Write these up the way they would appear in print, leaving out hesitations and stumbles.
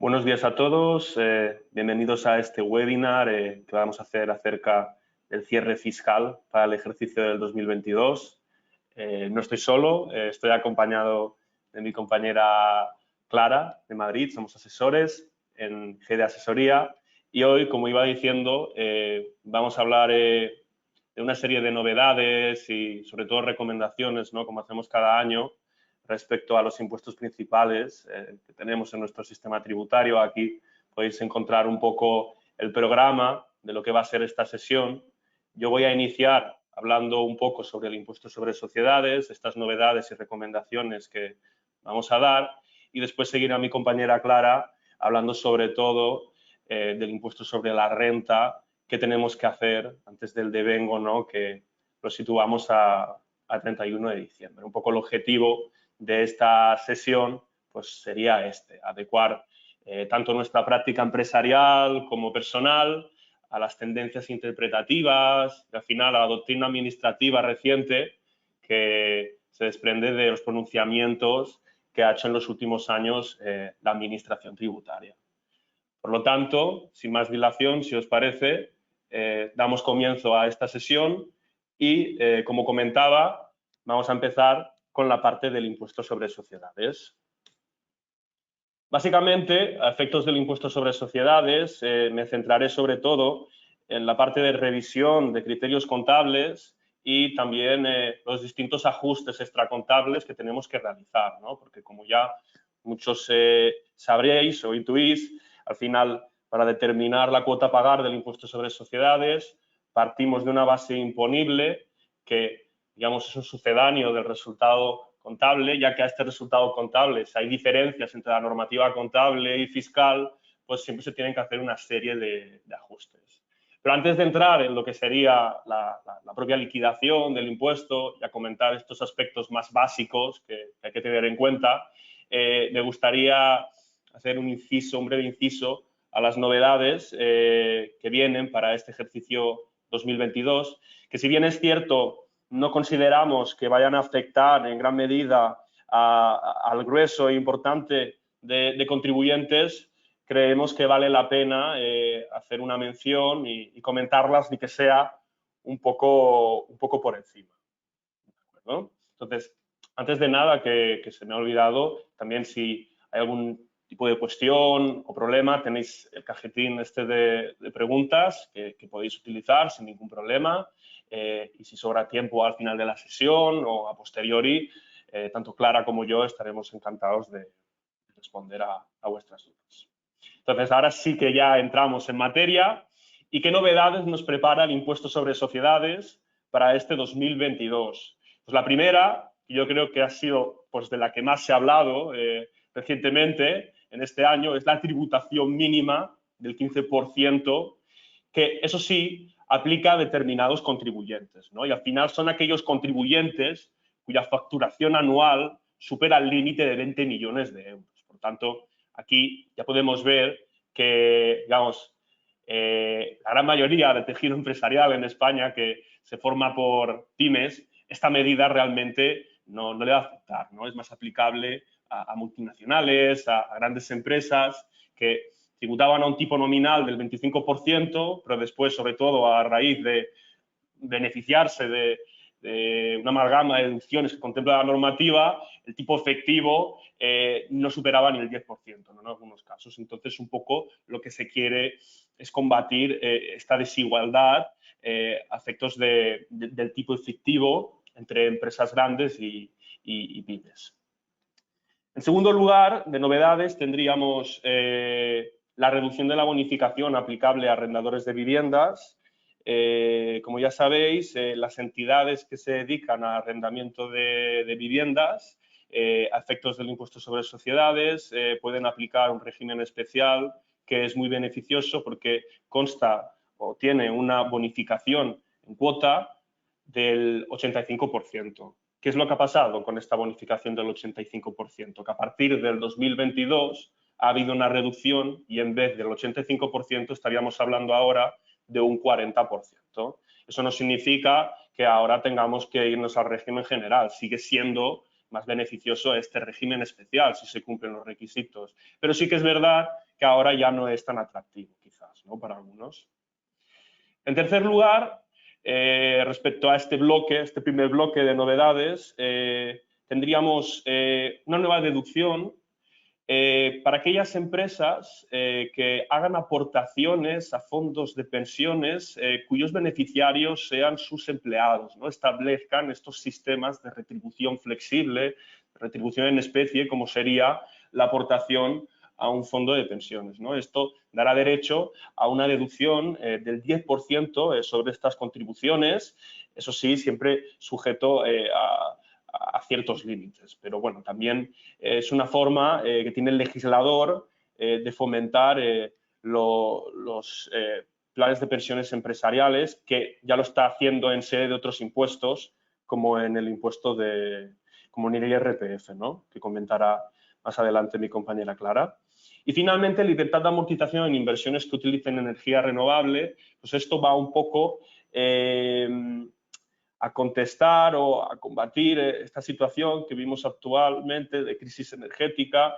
Buenos días a todos, bienvenidos a este webinar que vamos a hacer acerca del cierre fiscal para el ejercicio del 2022. No estoy solo, estoy acompañado de mi compañera Clara de Madrid, somos asesores en GD Asesoría y hoy, como iba diciendo, vamos a hablar de una serie de novedades y sobre todo recomendaciones, ¿no? Como hacemos cada año, respecto a los impuestos principales que tenemos en nuestro sistema tributario. Aquí podéis encontrar un poco el programa de lo que va a ser esta sesión. Yo voy a iniciar hablando un poco sobre el impuesto sobre sociedades, estas novedades y recomendaciones que vamos a dar, y después seguirá mi compañera Clara hablando sobre todo del impuesto sobre la renta, qué tenemos que hacer antes del devengo, ¿no? Que lo situamos a 31 de diciembre. Un poco el objetivo de esta sesión pues sería adecuar tanto nuestra práctica empresarial como personal a las tendencias interpretativas y al final a la doctrina administrativa reciente que se desprende de los pronunciamientos que ha hecho en los últimos años la administración tributaria. Por lo tanto, sin más dilación, si os parece, damos comienzo a esta sesión y, como comentaba, vamos a empezar con la parte del impuesto sobre sociedades. Básicamente, a efectos del impuesto sobre sociedades, me centraré sobre todo en la parte de revisión de criterios contables y también los distintos ajustes extracontables que tenemos que realizar, ¿no? Porque como ya muchos sabréis o intuís, al final, para determinar la cuota a pagar del impuesto sobre sociedades, partimos de una base imponible que, digamos, es un sucedáneo del resultado contable, ya que a este resultado contable, si hay diferencias entre la normativa contable y fiscal, pues siempre se tienen que hacer una serie de ajustes. Pero antes de entrar en lo que sería la propia liquidación del impuesto y a comentar estos aspectos más básicos que hay que tener en cuenta, me gustaría hacer un breve inciso a las novedades que vienen para este ejercicio 2022, que si bien es cierto, no consideramos que vayan a afectar en gran medida al grueso e importante de contribuyentes, creemos que vale la pena hacer una mención y comentarlas, ni que sea un poco por encima, ¿no? Entonces, antes de nada, que se me ha olvidado, también si hay algún tipo de cuestión o problema, tenéis el cajetín de preguntas que podéis utilizar sin ningún problema. Y si sobra tiempo al final de la sesión o a posteriori, tanto Clara como yo estaremos encantados de responder a vuestras dudas. Entonces, ahora sí que ya entramos en materia. ¿Y qué novedades nos prepara el impuesto sobre sociedades para este 2022? Pues la primera, que yo creo que ha sido pues, de la que más se ha hablado recientemente en este año, es la tributación mínima del 15%, que eso sí aplica a determinados contribuyentes, ¿no? Y al final son aquellos contribuyentes cuya facturación anual supera el límite de 20 millones de euros. Por tanto, aquí ya podemos ver que, digamos, la gran mayoría del tejido empresarial en España que se forma por pymes, esta medida realmente no le va a afectar, ¿no? Es más aplicable a multinacionales, a grandes empresas que tributaban a un tipo nominal del 25%, pero después, sobre todo, a raíz de beneficiarse de una amalgama de deducciones que contempla la normativa, el tipo efectivo no superaba ni el 10%, ¿no? En algunos casos. Entonces, un poco lo que se quiere es combatir esta desigualdad a efectos del tipo efectivo entre empresas grandes y pymes. En segundo lugar, de novedades, tendríamos la reducción de la bonificación aplicable a arrendadores de viviendas. Como ya sabéis, las entidades que se dedican al arrendamiento de viviendas a efectos del impuesto sobre sociedades pueden aplicar un régimen especial que es muy beneficioso porque consta o tiene una bonificación en cuota del 85%. ¿Qué es lo que ha pasado con esta bonificación del 85%? Que a partir del 2022 ha habido una reducción y en vez del 85% estaríamos hablando ahora de un 40%. Eso no significa que ahora tengamos que irnos al régimen general. Sigue siendo más beneficioso este régimen especial si se cumplen los requisitos. Pero sí que es verdad que ahora ya no es tan atractivo, quizás, ¿no? Para algunos. En tercer lugar, respecto a este primer bloque de novedades, tendríamos una nueva deducción para aquellas empresas que hagan aportaciones a fondos de pensiones cuyos beneficiarios sean sus empleados, ¿no? Establezcan estos sistemas de retribución flexible, retribución en especie, como sería la aportación a un fondo de pensiones, ¿no? Esto dará derecho a una deducción del 10% sobre estas contribuciones, eso sí, siempre sujeto a ciertos límites. Pero bueno, también es una forma que tiene el legislador de fomentar los planes de pensiones empresariales, que ya lo está haciendo en sede de otros impuestos, como en el impuesto como en el IRPF, ¿no? Que comentará más adelante mi compañera Clara. Y finalmente, libertad de amortización en inversiones que utilicen energía renovable. Pues esto va un poco a contestar o a combatir esta situación que vimos actualmente de crisis energética,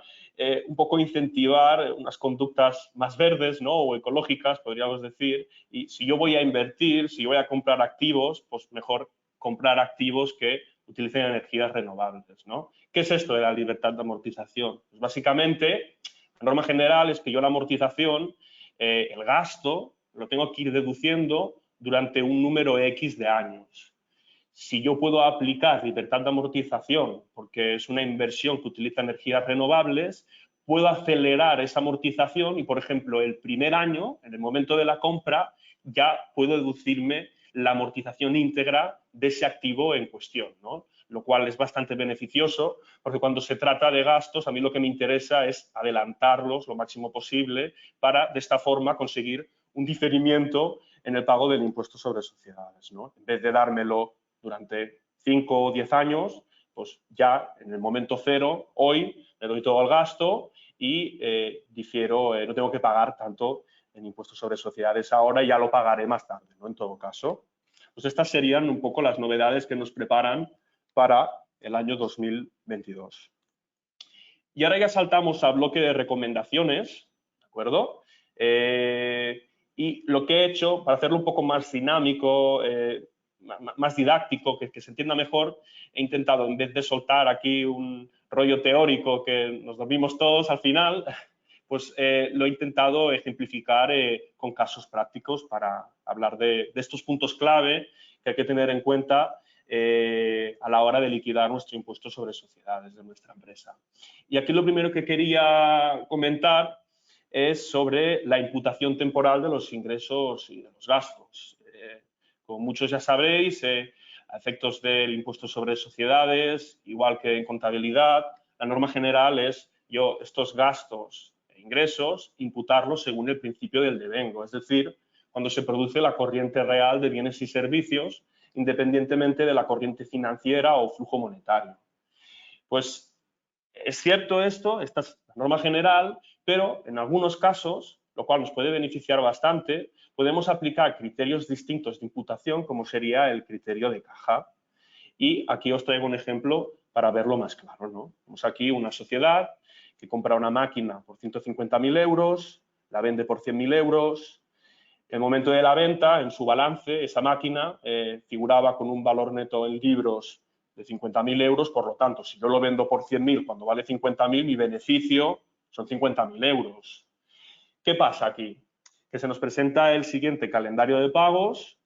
un poco incentivar unas conductas más verdes, ¿no? O ecológicas, podríamos decir. Y si yo voy a invertir, si yo voy a comprar activos, pues mejor comprar activos que utilicen energías renovables, ¿no? ¿Qué es esto de la libertad de amortización? Pues básicamente, la norma general es que yo la amortización, el gasto, lo tengo que ir deduciendo durante un número X de años. Si yo puedo aplicar libertad de amortización, porque es una inversión que utiliza energías renovables, puedo acelerar esa amortización y, por ejemplo, el primer año, en el momento de la compra, ya puedo deducirme la amortización íntegra de ese activo en cuestión, ¿no? Lo cual es bastante beneficioso, porque cuando se trata de gastos, a mí lo que me interesa es adelantarlos lo máximo posible para, de esta forma, conseguir un diferimiento en el pago del impuesto sobre sociedades, ¿no? En vez de dármelo durante 5 o 10 años, pues ya en el momento cero, hoy, me doy todo el gasto y difiero, no tengo que pagar tanto en impuestos sobre sociedades ahora y ya lo pagaré más tarde, ¿no? En todo caso. Pues estas serían un poco las novedades que nos preparan para el año 2022. Y ahora ya saltamos al bloque de recomendaciones, ¿de acuerdo? Y lo que he hecho, para hacerlo un poco más dinámico, más didáctico, que se entienda mejor, he intentado, en vez de soltar aquí un rollo teórico que nos dormimos todos al final, pues lo he intentado ejemplificar con casos prácticos para hablar de estos puntos clave que hay que tener en cuenta a la hora de liquidar nuestro impuesto sobre sociedades de nuestra empresa. Y aquí lo primero que quería comentar es sobre la imputación temporal de los ingresos y de los gastos. Como muchos ya sabréis, a efectos del impuesto sobre sociedades, igual que en contabilidad, la norma general es yo estos gastos e ingresos imputarlos según el principio del devengo, es decir, cuando se produce la corriente real de bienes y servicios, independientemente de la corriente financiera o flujo monetario. Pues es cierto esto, esta es la norma general, pero en algunos casos, lo cual nos puede beneficiar bastante, podemos aplicar criterios distintos de imputación, como sería el criterio de caja. Y aquí os traigo un ejemplo para verlo más claro, ¿no? Tenemos aquí una sociedad que compra una máquina por 150.000 euros, la vende por 100.000 euros. En el momento de la venta, en su balance, esa máquina figuraba con un valor neto en libros de 50.000 euros, por lo tanto, si yo lo vendo por 100.000 cuando vale 50.000, mi beneficio son 50.000 euros. ¿Qué pasa aquí? Que se nos presenta el siguiente calendario de pagos.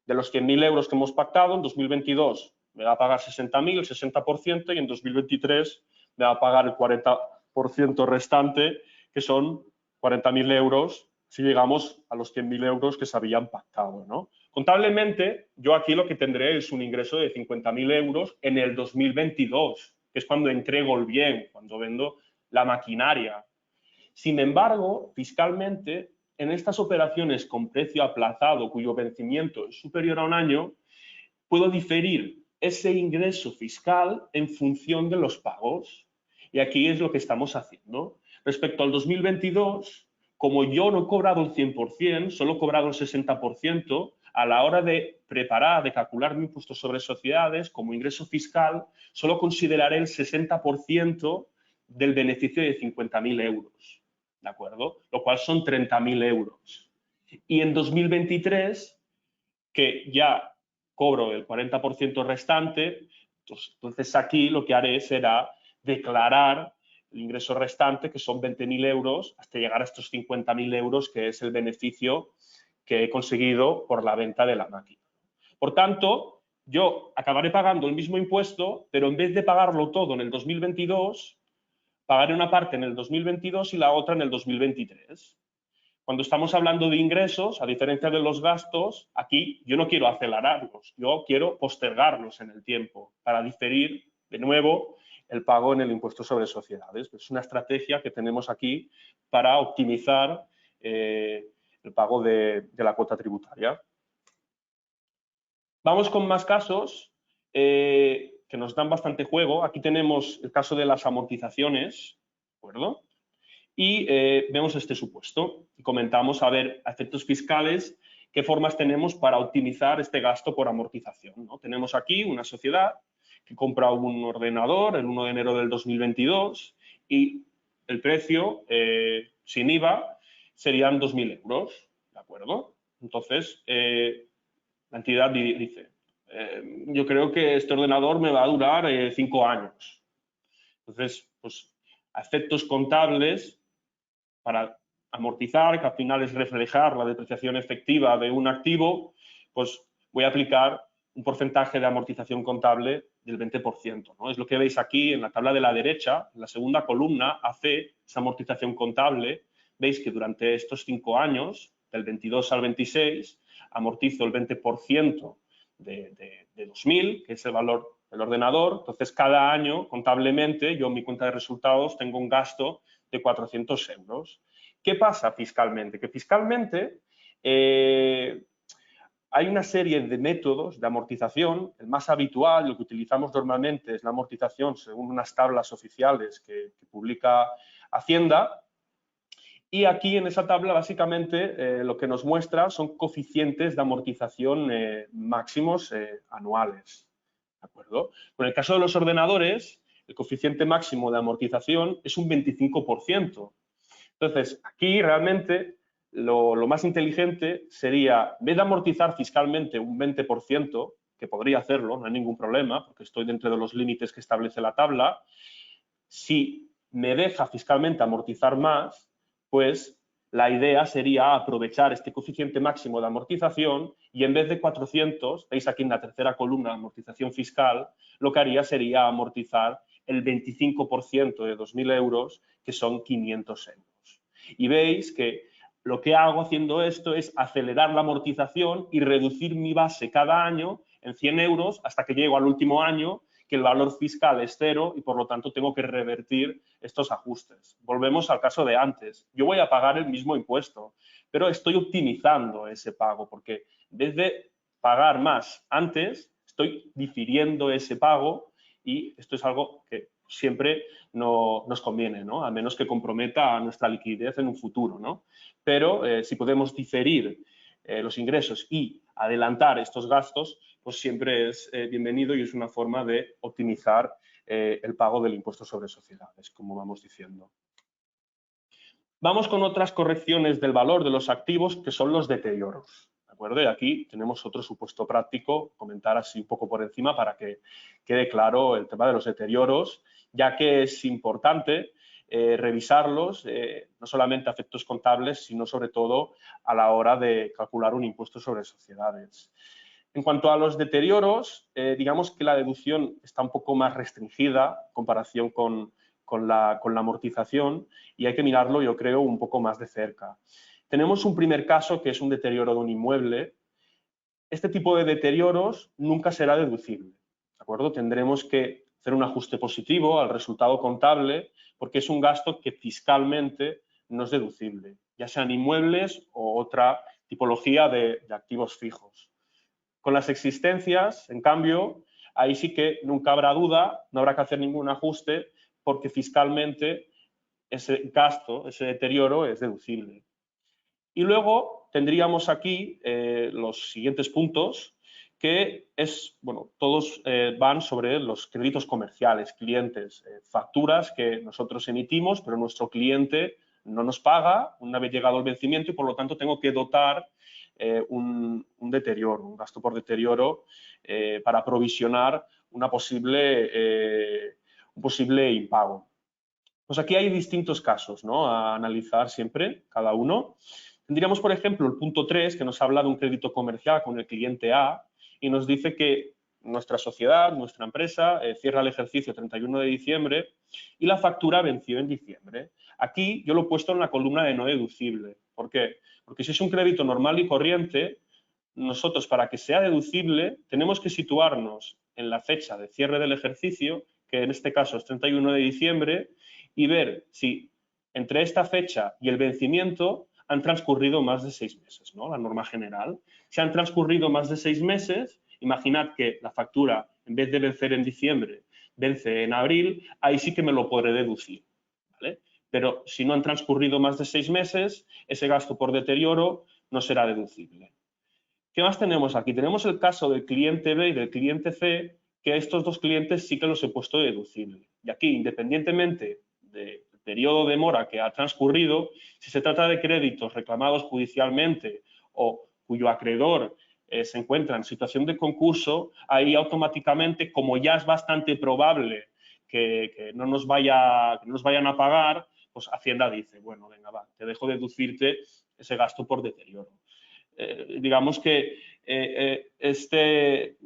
De los 100.000 euros que hemos pactado, en 2022 me va a pagar 60.000, el 60%, y en 2023 me va a pagar el 40% restante, que son 40.000 euros, si llegamos a los 100.000 euros que se habían pactado, ¿no? Contablemente, yo aquí lo que tendré es un ingreso de 50.000 euros en el 2022, que es cuando entrego el bien, cuando vendo la maquinaria. Sin embargo, fiscalmente, en estas operaciones con precio aplazado, cuyo vencimiento es superior a un año, puedo diferir ese ingreso fiscal en función de los pagos. Y aquí es lo que estamos haciendo. Respecto al 2022, como yo no he cobrado el 100%, solo he cobrado el 60%, a la hora de preparar, de calcular mi impuesto sobre sociedades como ingreso fiscal, solo consideraré el 60% del beneficio de 50.000 euros. ¿de acuerdo? Lo cual son 30.000 euros. Y en 2023, que ya cobro el 40% restante, entonces aquí lo que haré será declarar el ingreso restante, que son 20.000 euros, hasta llegar a estos 50.000 euros, que es el beneficio que he conseguido por la venta de la máquina. Por tanto, yo acabaré pagando el mismo impuesto, pero en vez de pagarlo todo en el 2022, pagaré una parte en el 2022 y la otra en el 2023. Cuando estamos hablando de ingresos, a diferencia de los gastos, aquí yo no quiero acelerarlos, yo quiero postergarlos en el tiempo para diferir de nuevo el pago en el impuesto sobre sociedades. Es una estrategia que tenemos aquí para optimizar el pago de la cuota tributaria. Vamos con más casos que nos dan bastante juego. Aquí tenemos el caso de las amortizaciones, ¿de acuerdo? Y vemos este supuesto y comentamos, a ver, a efectos fiscales, qué formas tenemos para optimizar este gasto por amortización, ¿no? Tenemos aquí una sociedad que compra un ordenador el 1 de enero del 2022 y el precio, sin IVA, serían 2.000 euros, ¿de acuerdo? Entonces, la entidad dice, yo creo que este ordenador me va a durar 5 años. Entonces, pues, a efectos contables, para amortizar, que al final es reflejar la depreciación efectiva de un activo, pues voy a aplicar un porcentaje de amortización contable del 20%, ¿no? Es lo que veis aquí en la tabla de la derecha, en la segunda columna, AC, esa amortización contable. Veis que durante estos 5 años, del 22 al 26, amortizo el 20% de 2.000, que es el valor del ordenador. Entonces, cada año, contablemente, yo en mi cuenta de resultados tengo un gasto de 400 euros. ¿Qué pasa fiscalmente? Que fiscalmente hay una serie de métodos de amortización. El más habitual, lo que utilizamos normalmente, es la amortización según unas tablas oficiales que publica Hacienda. Y aquí en esa tabla, básicamente, lo que nos muestra son coeficientes de amortización máximos anuales. ¿De acuerdo? Con el caso de los ordenadores, el coeficiente máximo de amortización es un 25%. Entonces, aquí realmente lo más inteligente sería, en vez de amortizar fiscalmente un 20%, que podría hacerlo, no hay ningún problema, porque estoy dentro de los límites que establece la tabla, si me deja fiscalmente amortizar más, pues la idea sería aprovechar este coeficiente máximo de amortización y en vez de 400, veis aquí en la tercera columna, amortización fiscal, lo que haría sería amortizar el 25% de 2.000 euros, que son 500 euros. Y veis que lo que hago haciendo esto es acelerar la amortización y reducir mi base cada año en 100 euros hasta que llego al último año, que el valor fiscal es cero y por lo tanto tengo que revertir estos ajustes. Volvemos al caso de antes. Yo voy a pagar el mismo impuesto, pero estoy optimizando ese pago porque en vez de pagar más antes, estoy difiriendo ese pago y esto es algo que siempre no nos conviene, ¿no? A menos que comprometa a nuestra liquidez en un futuro, ¿no? Pero si podemos diferir los ingresos y adelantar estos gastos, pues siempre es bienvenido y es una forma de optimizar el pago del impuesto sobre sociedades, como vamos diciendo. Vamos con otras correcciones del valor de los activos, que son los deterioros. ¿De acuerdo? Y aquí tenemos otro supuesto práctico, comentar así un poco por encima para que quede claro el tema de los deterioros, ya que es importante revisarlos, no solamente a efectos contables, sino sobre todo a la hora de calcular un impuesto sobre sociedades. En cuanto a los deterioros, digamos que la deducción está un poco más restringida en comparación con la amortización y hay que mirarlo, yo creo, un poco más de cerca. Tenemos un primer caso que es un deterioro de un inmueble. Este tipo de deterioros nunca será deducible, ¿de acuerdo? Tendremos que hacer un ajuste positivo al resultado contable porque es un gasto que fiscalmente no es deducible, ya sean inmuebles o otra tipología de activos fijos. Con las existencias, en cambio, ahí sí que nunca habrá duda, no habrá que hacer ningún ajuste porque fiscalmente ese gasto, ese deterioro es deducible. Y luego tendríamos aquí los siguientes puntos que es, bueno, todos van sobre los créditos comerciales, clientes, facturas que nosotros emitimos, pero nuestro cliente no nos paga una vez llegado el vencimiento y por lo tanto tengo que dotar un deterioro, un gasto por deterioro para provisionar un posible impago. Pues aquí hay distintos casos, ¿no?, a analizar siempre, cada uno. Tendríamos, por ejemplo, el punto 3, que nos habla de un crédito comercial con el cliente A y nos dice que nuestra sociedad, nuestra empresa, cierra el ejercicio 31 de diciembre y la factura venció en diciembre. Aquí yo lo he puesto en la columna de no deducible. ¿Por qué? Porque si es un crédito normal y corriente, nosotros, para que sea deducible, tenemos que situarnos en la fecha de cierre del ejercicio, que en este caso es 31 de diciembre, y ver si entre esta fecha y el vencimiento han transcurrido más de 6 meses, ¿no?, la norma general. Si han transcurrido más de 6 meses, imaginad que la factura, en vez de vencer en diciembre, vence en abril, ahí sí que me lo podré deducir, ¿vale? Pero si no han transcurrido más de 6 meses, ese gasto por deterioro no será deducible. ¿Qué más tenemos aquí? Tenemos el caso del cliente B y del cliente C, que estos dos clientes sí que los he puesto deducible. Y aquí, independientemente del periodo de mora que ha transcurrido, si se trata de créditos reclamados judicialmente o cuyo acreedor se encuentra en situación de concurso, ahí automáticamente, como ya es bastante probable que no nos vayan a pagar, pues Hacienda dice, bueno, venga, va, te dejo deducirte ese gasto por deterioro. Digamos que este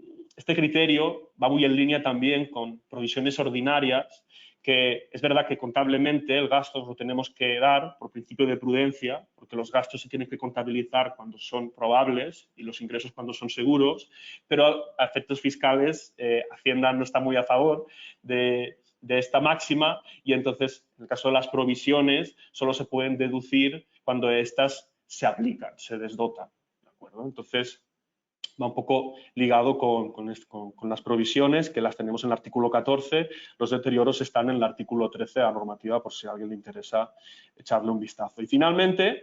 criterio va muy en línea también con provisiones ordinarias, que es verdad que contablemente el gasto lo tenemos que dar por principio de prudencia, porque los gastos se tienen que contabilizar cuando son probables y los ingresos cuando son seguros, pero a efectos fiscales Hacienda no está muy a favor de esta máxima y entonces en el caso de las provisiones solo se pueden deducir cuando estas se aplican, se desdotan. ¿De acuerdo? Entonces, va un poco ligado con las provisiones, que las tenemos en el artículo 14, los deterioros están en el artículo 13 de la normativa, por si a alguien le interesa echarle un vistazo. Y finalmente,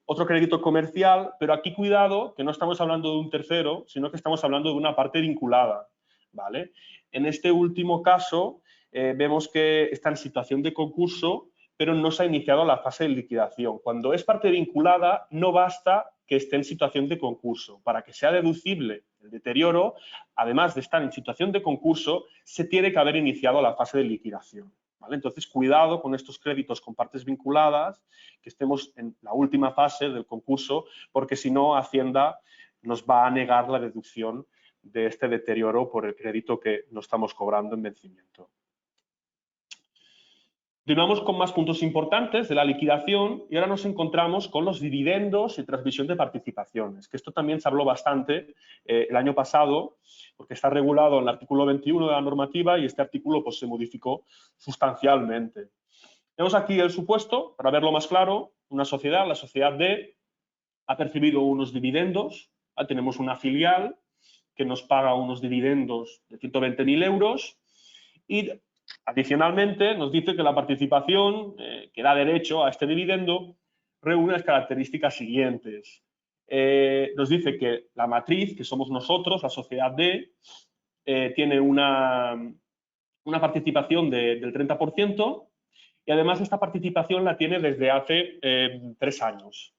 otro crédito comercial, pero aquí cuidado, que no estamos hablando de un tercero, sino que estamos hablando de una parte vinculada, ¿vale? En este último caso, vemos que está en situación de concurso, pero no se ha iniciado la fase de liquidación. Cuando es parte vinculada, no basta que esté en situación de concurso. Para que sea deducible el deterioro, además de estar en situación de concurso, se tiene que haber iniciado la fase de liquidación, ¿vale? Entonces, cuidado con estos créditos con partes vinculadas, que estemos en la última fase del concurso, porque si no, Hacienda nos va a negar la deducción de este deterioro por el crédito que no estamos cobrando en vencimiento. Continuamos con más puntos importantes de la liquidación y ahora nos encontramos con los dividendos y transmisión de participaciones, que esto también se habló bastante el año pasado, porque está regulado en el artículo 21 de la normativa y este artículo pues, se modificó sustancialmente. Tenemos aquí el supuesto, para verlo más claro, una sociedad, la sociedad D, ha percibido unos dividendos, tenemos una filial que nos paga unos dividendos de 120.000 euros y adicionalmente, nos dice que la participación que da derecho a este dividendo reúne las características siguientes. Nos dice que la matriz, que somos nosotros, la sociedad D, tiene una participación del 30% y además esta participación la tiene desde hace 3 años.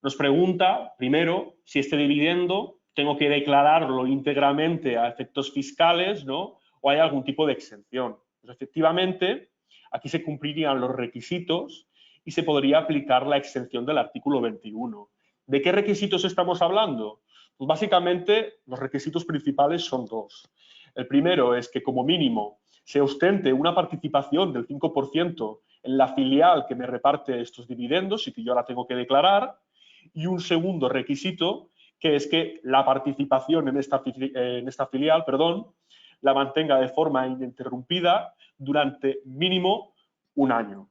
Nos pregunta, primero, si este dividendo tengo que declararlo íntegramente a efectos fiscales, ¿no?, o hay algún tipo de exención. Pues efectivamente, aquí se cumplirían los requisitos y se podría aplicar la exención del artículo 21. ¿De qué requisitos estamos hablando? Pues básicamente los requisitos principales son 2. El primero es que como mínimo se ostente una participación del 5% en la filial que me reparte estos dividendos y que yo la tengo que declarar. Y un segundo requisito, que es que la participación en esta filial, la mantenga de forma ininterrumpida durante mínimo 1 año.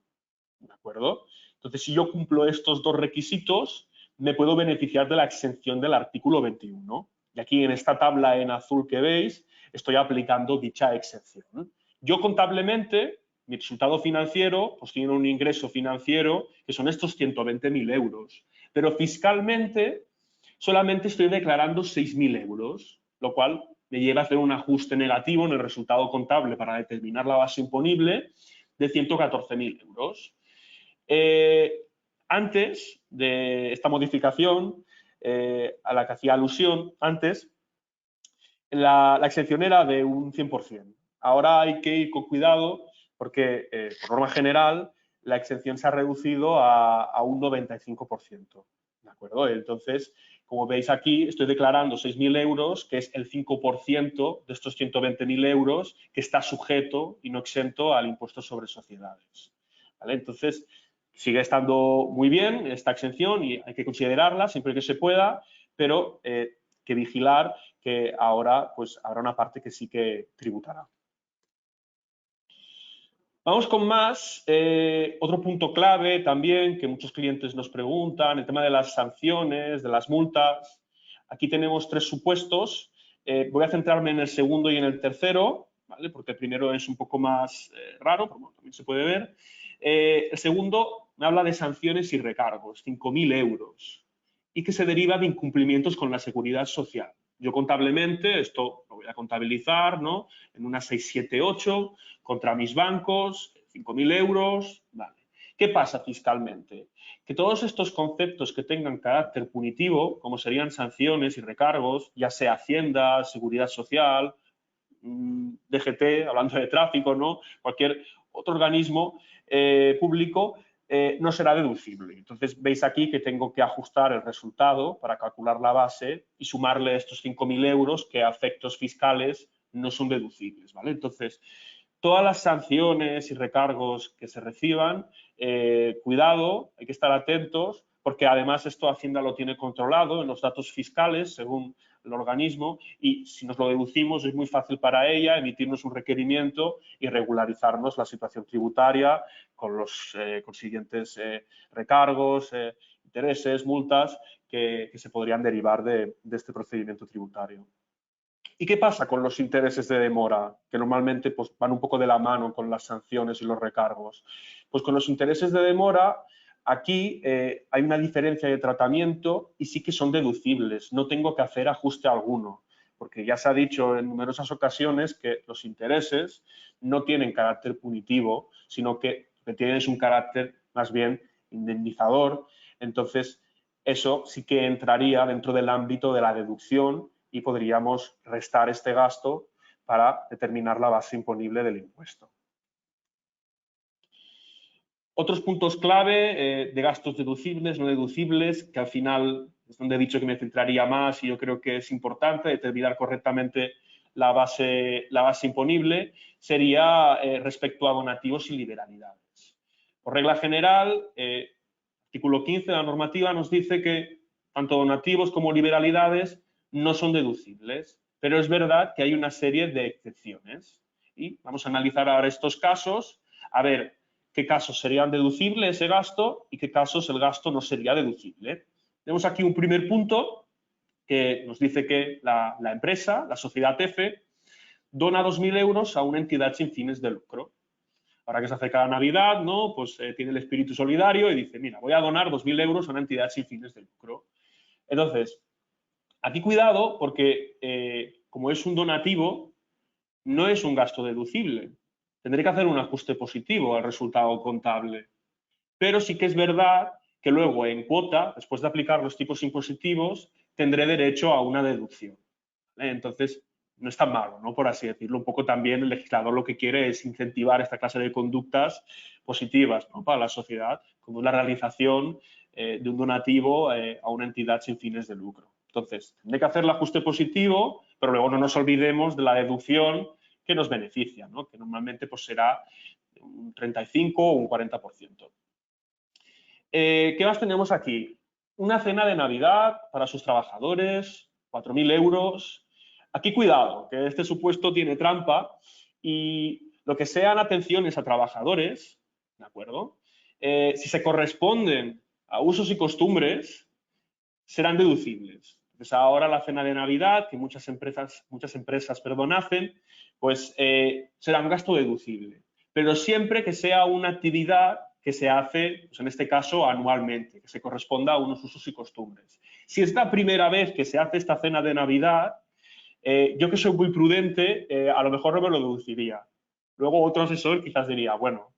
¿De acuerdo? Entonces, si yo cumplo estos 2 requisitos, me puedo beneficiar de la exención del artículo 21. Y aquí en esta tabla en azul que veis, estoy aplicando dicha exención. Yo contablemente, mi resultado financiero, pues tiene un ingreso financiero que son estos 120.000 euros. Pero fiscalmente solamente estoy declarando 6.000 euros, lo cual me lleva a hacer un ajuste negativo en el resultado contable para determinar la base imponible de 114.000 euros. Antes de esta modificación, a la que hacía alusión antes, la exención era de un 100%. Ahora hay que ir con cuidado porque, por norma general, la exención se ha reducido a un 95%. ¿De acuerdo? Entonces, como veis aquí, estoy declarando 6.000 euros, que es el 5% de estos 120.000 euros que está sujeto y no exento al impuesto sobre sociedades. ¿Vale? Entonces, sigue estando muy bien esta exención y hay que considerarla siempre que se pueda, pero que vigilar que ahora pues habrá una parte que sí que tributará. Vamos con más. Otro punto clave también que muchos clientes nos preguntan, el tema de las sanciones, de las multas. Aquí tenemos 3 supuestos. Voy a centrarme en el segundo y en el tercero, ¿vale? Porque el primero es un poco más raro, pero bueno, también se puede ver. El segundo me habla de sanciones y recargos, 5.000 euros, y que se deriva de incumplimientos con la seguridad social. Yo contablemente, esto lo voy a contabilizar, ¿no? En una 678 contra mis bancos, 5.000 euros, vale. ¿Qué pasa fiscalmente? Que todos estos conceptos que tengan carácter punitivo, como serían sanciones y recargos, ya sea Hacienda, Seguridad Social, DGT, hablando de tráfico, ¿no? Cualquier otro organismo público, no será deducible. Entonces, veis aquí que tengo que ajustar el resultado para calcular la base y sumarle estos 5.000 euros que a efectos fiscales no son deducibles, ¿vale? Entonces, todas las sanciones y recargos que se reciban, cuidado, hay que estar atentos, porque además esto Hacienda lo tiene controlado en los datos fiscales, según el organismo, y si nos lo deducimos es muy fácil para ella emitirnos un requerimiento y regularizarnos la situación tributaria con los consiguientes recargos, intereses, multas que se podrían derivar de este procedimiento tributario. ¿Y qué pasa con los intereses de demora, que normalmente pues, van un poco de la mano con las sanciones y los recargos? Pues con los intereses de demora, aquí hay una diferencia de tratamiento y sí que son deducibles. No tengo que hacer ajuste alguno, porque ya se ha dicho en numerosas ocasiones que los intereses no tienen carácter punitivo, sino que tienen un carácter más bien indemnizador. Entonces, eso sí que entraría dentro del ámbito de la deducción y podríamos restar este gasto para determinar la base imponible del impuesto. Otros puntos clave de gastos deducibles, no deducibles, que al final es donde he dicho que me centraría más y yo creo que es importante determinar correctamente la base imponible, sería respecto a donativos y liberalidades. Por regla general, artículo 15 de la normativa nos dice que tanto donativos como liberalidades no son deducibles, pero es verdad que hay una serie de excepciones. Y vamos a analizar ahora estos casos, a ver qué casos serían deducibles ese gasto y qué casos el gasto no sería deducible. Tenemos aquí un primer punto que nos dice que la empresa, la sociedad F, dona 2.000 euros a una entidad sin fines de lucro. Ahora que se acerca la Navidad, ¿no? Pues tiene el espíritu solidario y dice, mira, voy a donar 2.000 euros a una entidad sin fines de lucro. Entonces, aquí cuidado porque como es un donativo, no es un gasto deducible. Tendré que hacer un ajuste positivo al resultado contable. Pero sí que es verdad que luego en cuota, después de aplicar los tipos impositivos, tendré derecho a una deducción. ¿Vale? Entonces, no es tan malo, ¿no? Por así decirlo. Un poco también el legislador lo que quiere es incentivar esta clase de conductas positivas, ¿no? Para la sociedad, como la realización de un donativo a una entidad sin fines de lucro. Entonces, tendré que hacer el ajuste positivo, pero luego no nos olvidemos de la deducción que nos beneficia, ¿no? Que normalmente pues, será un 35 o un 40%. ¿Qué más tenemos aquí? Una cena de Navidad para sus trabajadores, 4.000 euros. Aquí cuidado, que este supuesto tiene trampa y lo que sean atenciones a trabajadores, ¿de acuerdo? Si se corresponden a usos y costumbres, serán deducibles. Entonces ahora la cena de Navidad, que muchas empresas hacen, pues será un gasto deducible. Pero siempre que sea una actividad que se hace, pues en este caso, anualmente, que se corresponda a unos usos y costumbres. Si es la primera vez que se hace esta cena de Navidad, yo que soy muy prudente, a lo mejor no me lo deduciría. Luego otro asesor quizás diría, bueno,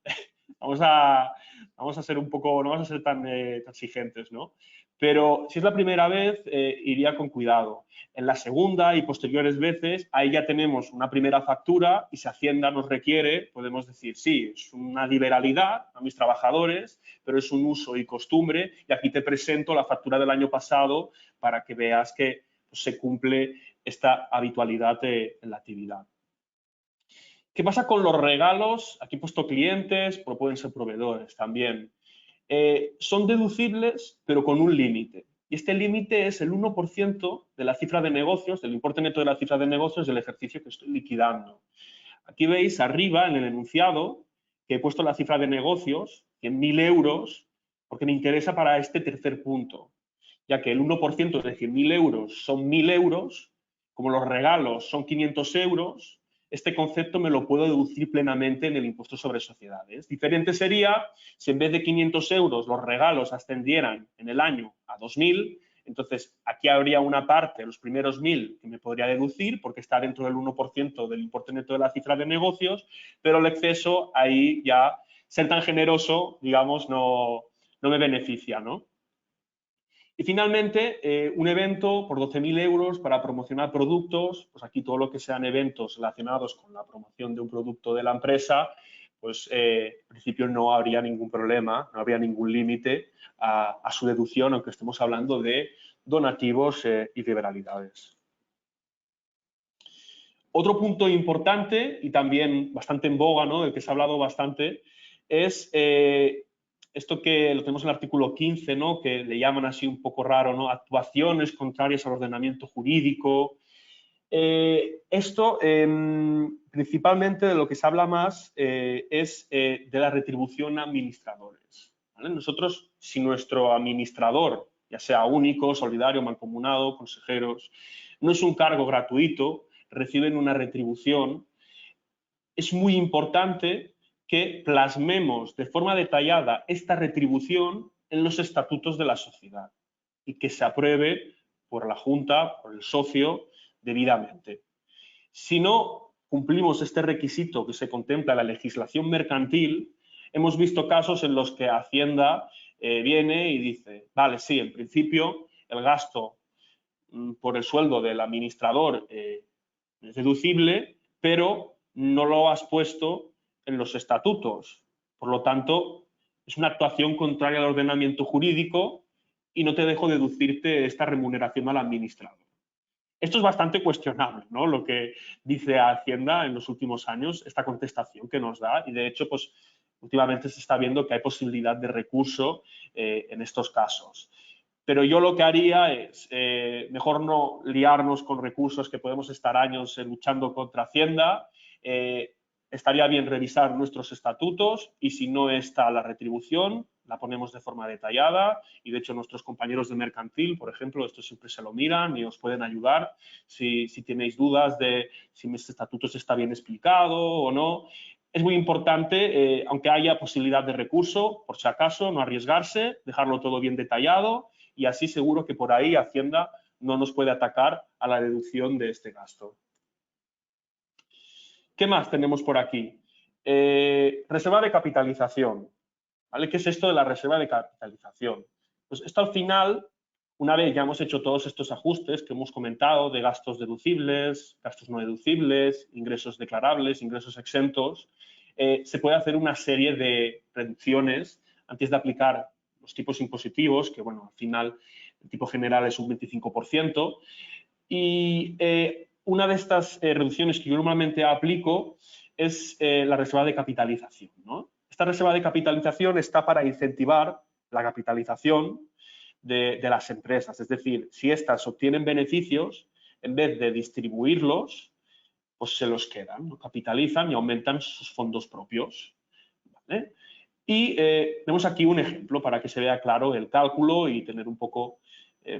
Vamos a ser un poco, no vamos a ser tan exigentes, ¿no? Pero si es la primera vez, iría con cuidado. En la segunda y posteriores veces, ahí ya tenemos una primera factura y si Hacienda nos requiere, podemos decir, sí, es una liberalidad a mis trabajadores, pero es un uso y costumbre y aquí te presento la factura del año pasado para que veas que pues, se cumple esta habitualidad en la actividad. ¿Qué pasa con los regalos? Aquí he puesto clientes, pero pueden ser proveedores también. Son deducibles, pero con un límite. Y este límite es el 1% de la cifra de negocios, del importe neto de la cifra de negocios del ejercicio que estoy liquidando. Aquí veis arriba en el enunciado que he puesto la cifra de negocios, 100.000 euros, porque me interesa para este tercer punto, ya que el 1% de 100.000 euros son 1.000 euros, como los regalos son 500 euros, este concepto me lo puedo deducir plenamente en el impuesto sobre sociedades. Diferente sería si en vez de 500 euros los regalos ascendieran en el año a 2.000, entonces aquí habría una parte, los primeros 1.000, que me podría deducir porque está dentro del 1% del importe neto de la cifra de negocios, pero el exceso ahí ya, ser tan generoso, digamos, no me beneficia, ¿no? Y finalmente, un evento por 12.000 euros para promocionar productos, pues aquí todo lo que sean eventos relacionados con la promoción de un producto de la empresa, pues en principio no habría ningún problema, no habría ningún límite a su deducción, aunque estemos hablando de donativos y liberalidades. Otro punto importante y también bastante en boga, ¿no?, del que se ha hablado bastante, es esto que lo tenemos en el artículo 15, ¿no?, que le llaman así un poco raro, ¿no?, actuaciones contrarias al ordenamiento jurídico. Esto, principalmente de lo que se habla más es de la retribución a administradores, ¿vale? Nosotros, si nuestro administrador, ya sea único, solidario, mancomunado, consejeros, no es un cargo gratuito, reciben una retribución, es muy importante que plasmemos de forma detallada esta retribución en los estatutos de la sociedad y que se apruebe por la Junta, por el socio, debidamente. Si no cumplimos este requisito que se contempla en la legislación mercantil, hemos visto casos en los que Hacienda viene y dice, vale, sí, en principio el gasto por el sueldo del administrador es deducible, pero no lo has puesto en los estatutos. Por lo tanto, es una actuación contraria al ordenamiento jurídico y no te dejo deducirte esta remuneración al administrador. Esto es bastante cuestionable, ¿no?, lo que dice Hacienda en los últimos años, esta contestación que nos da, y de hecho, pues últimamente se está viendo que hay posibilidad de recurso en estos casos. Pero yo lo que haría es mejor no liarnos con recursos que podemos estar años luchando contra Hacienda. Estaría bien revisar nuestros estatutos y si no está la retribución, la ponemos de forma detallada y de hecho nuestros compañeros de mercantil, por ejemplo, esto siempre se lo miran y os pueden ayudar si tenéis dudas de si mis estatutos está bien explicado o no. Es muy importante, aunque haya posibilidad de recurso, por si acaso, no arriesgarse, dejarlo todo bien detallado y así seguro que por ahí Hacienda no nos puede atacar a la deducción de este gasto. ¿Qué más tenemos por aquí? Reserva de capitalización. ¿Vale? ¿Qué es esto de la reserva de capitalización? Pues esto al final, una vez ya hemos hecho todos estos ajustes que hemos comentado de gastos deducibles, gastos no deducibles, ingresos declarables, ingresos exentos, se puede hacer una serie de reducciones antes de aplicar los tipos impositivos, que bueno, al final el tipo general es un 25%, y una de estas reducciones que yo normalmente aplico es la reserva de capitalización, ¿no? Esta reserva de capitalización está para incentivar la capitalización de las empresas. Es decir, si éstas obtienen beneficios, en vez de distribuirlos, pues se los quedan, ¿no? Capitalizan y aumentan sus fondos propios, ¿vale? Y tenemos aquí un ejemplo para que se vea claro el cálculo y tener un poco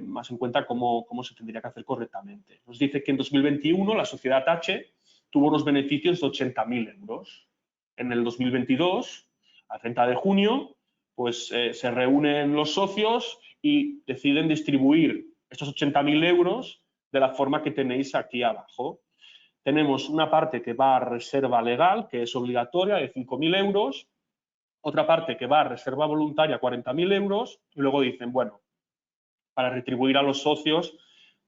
más en cuenta cómo se tendría que hacer correctamente. Nos dice que en 2021 la sociedad H tuvo unos beneficios de 80.000 euros. En el 2022, a 30 de junio, pues se reúnen los socios y deciden distribuir estos 80.000 euros de la forma que tenéis aquí abajo. Tenemos una parte que va a reserva legal, que es obligatoria, de 5.000 euros, otra parte que va a reserva voluntaria, 40.000 euros, y luego dicen, bueno, para retribuir a los socios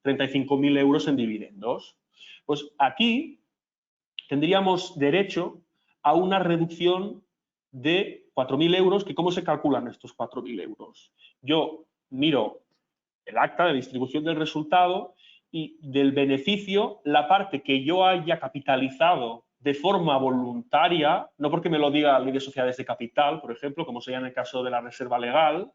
35.000 euros en dividendos. Pues aquí tendríamos derecho a una reducción de 4.000 euros, que ¿cómo se calculan estos 4.000 euros? Yo miro el acta de distribución del resultado y del beneficio, la parte que yo haya capitalizado de forma voluntaria, no porque me lo diga la ley de sociedades de capital, por ejemplo, como sería en el caso de la reserva legal,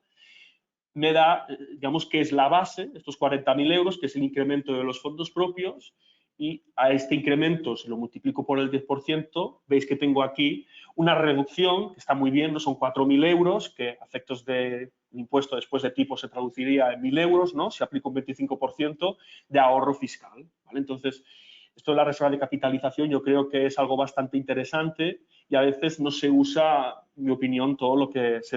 me da, digamos que es la base, estos 40.000 euros, que es el incremento de los fondos propios, y a este incremento, si lo multiplico por el 10%, veis que tengo aquí una reducción, que está muy bien, no son 4.000 euros, que a efectos de impuesto después de tipo se traduciría en 1.000 euros, ¿no? Si aplico un 25% de ahorro fiscal, ¿vale? Entonces, esto de la reserva de capitalización yo creo que es algo bastante interesante y a veces no se usa, en mi opinión, todo lo que se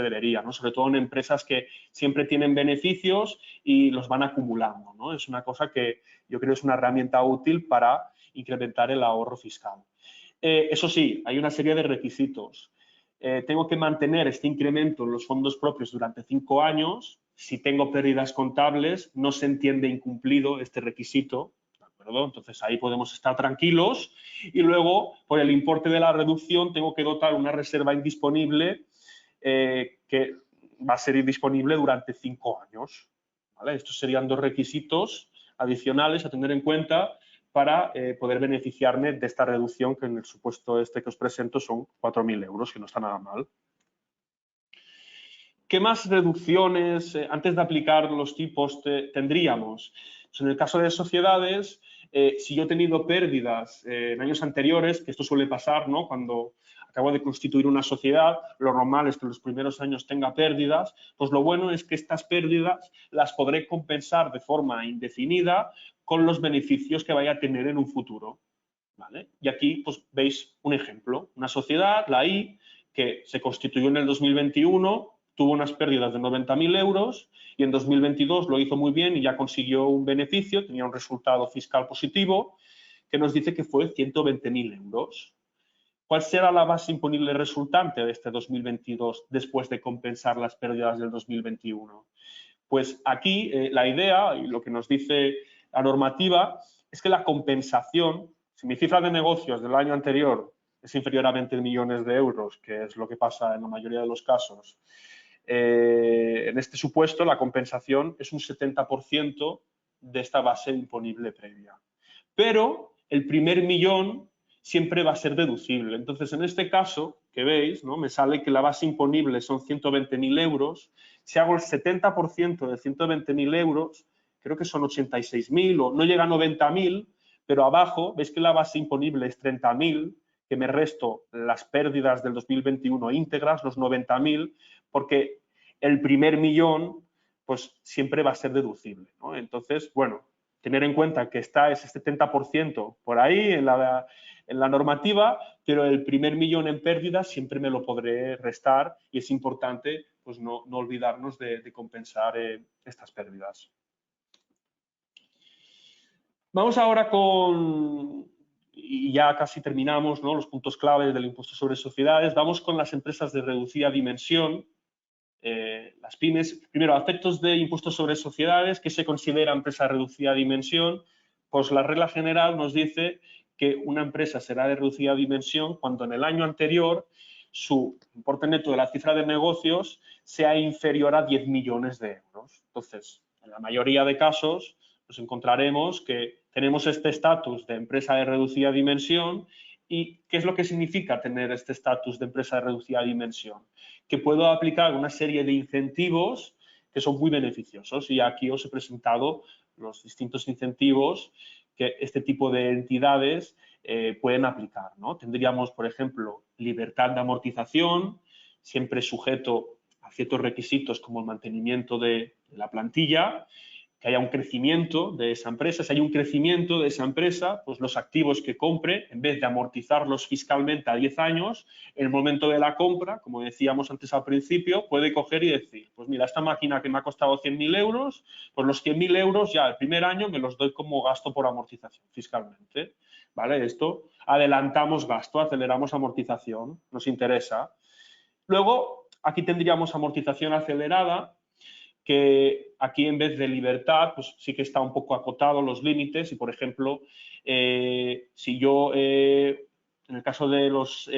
debería, ¿no? Sobre todo en empresas que siempre tienen beneficios y los van acumulando, ¿no? Es una cosa que yo creo es una herramienta útil para incrementar el ahorro fiscal. Eso sí, hay una serie de requisitos. Tengo que mantener este incremento en los fondos propios durante 5 años. Si tengo pérdidas contables, no se entiende incumplido este requisito. Entonces ahí podemos estar tranquilos y luego por el importe de la reducción tengo que dotar una reserva indisponible que va a ser indisponible durante 5 años. ¿Vale? Estos serían 2 requisitos adicionales a tener en cuenta para poder beneficiarme de esta reducción que en el supuesto este que os presento son 4.000 euros, que no está nada mal. ¿Qué más reducciones antes de aplicar los tipos tendríamos? Pues en el caso de sociedades, si yo he tenido pérdidas en años anteriores, que esto suele pasar, ¿no? Cuando acabo de constituir una sociedad, lo normal es que en los primeros años tenga pérdidas, pues lo bueno es que estas pérdidas las podré compensar de forma indefinida con los beneficios que vaya a tener en un futuro, ¿vale? Y aquí pues, veis un ejemplo, una sociedad, la I, que se constituyó en el 2021, tuvo unas pérdidas de 90.000 euros y en 2022 lo hizo muy bien y ya consiguió un beneficio, tenía un resultado fiscal positivo que nos dice que fue 120.000 euros. ¿Cuál será la base imponible resultante de este 2022 después de compensar las pérdidas del 2021? Pues aquí la idea y lo que nos dice la normativa es que la compensación, si mi cifra de negocios del año anterior es inferior a 20 millones de euros, que es lo que pasa en la mayoría de los casos, en este supuesto la compensación es un 70% de esta base imponible previa. Pero el primer millón siempre va a ser deducible. Entonces, en este caso, que veis, ¿no? Me sale que la base imponible son 120.000 euros. Si hago el 70% de 120.000 euros, creo que son 86.000 o no llega a 90.000, pero abajo veis que la base imponible es 30.000, que me resto las pérdidas del 2021 íntegras, los 90.000, porque el primer millón pues siempre va a ser deducible, ¿no? Entonces, bueno, tener en cuenta que está ese 70% por ahí en la normativa, pero el primer millón en pérdidas siempre me lo podré restar y es importante pues, no olvidarnos de compensar estas pérdidas. Vamos ahora con, y ya casi terminamos, ¿no? Los puntos claves del impuesto sobre sociedades. Vamos con las empresas de reducida dimensión. Las pymes, primero, efectos de impuestos sobre sociedades, ¿qué se considera empresa de reducida dimensión? Pues la regla general nos dice que una empresa será de reducida dimensión cuando en el año anterior su importe neto de la cifra de negocios sea inferior a 10 millones de euros. Entonces, en la mayoría de casos nos encontraremos que tenemos este estatus de empresa de reducida dimensión. ¿Y qué es lo que significa tener este estatus de empresa de reducida dimensión? Que puedo aplicar una serie de incentivos que son muy beneficiosos y aquí os he presentado los distintos incentivos que este tipo de entidades pueden aplicar, ¿no? Tendríamos, por ejemplo, libertad de amortización, siempre sujeto a ciertos requisitos como el mantenimiento de la plantilla, que haya un crecimiento de esa empresa. Si hay un crecimiento de esa empresa, pues los activos que compre, en vez de amortizarlos fiscalmente a 10 años, en el momento de la compra, como decíamos antes al principio, puede coger y decir, pues mira, esta máquina que me ha costado 100.000 euros, pues los 100.000 euros ya el primer año me los doy como gasto por amortización fiscalmente. ¿Vale? Esto, adelantamos gasto, aceleramos amortización, nos interesa. Luego, aquí tendríamos amortización acelerada, que aquí en vez de libertad, pues sí que está un poco acotado los límites y, por ejemplo, si yo, en el caso de los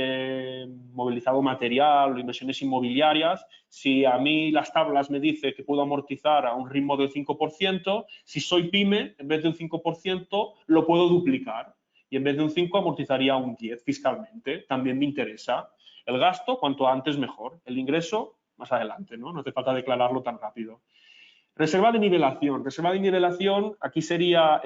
movilizado material o inversiones inmobiliarias, si a mí las tablas me dicen que puedo amortizar a un ritmo del 5%, si soy pyme, en vez de un 5%, lo puedo duplicar. Y en vez de un 5, amortizaría un 10 fiscalmente. También me interesa. El gasto, cuanto antes mejor. El ingreso, más adelante, ¿no? No hace falta declararlo tan rápido. Reserva de nivelación. Reserva de nivelación, aquí sería,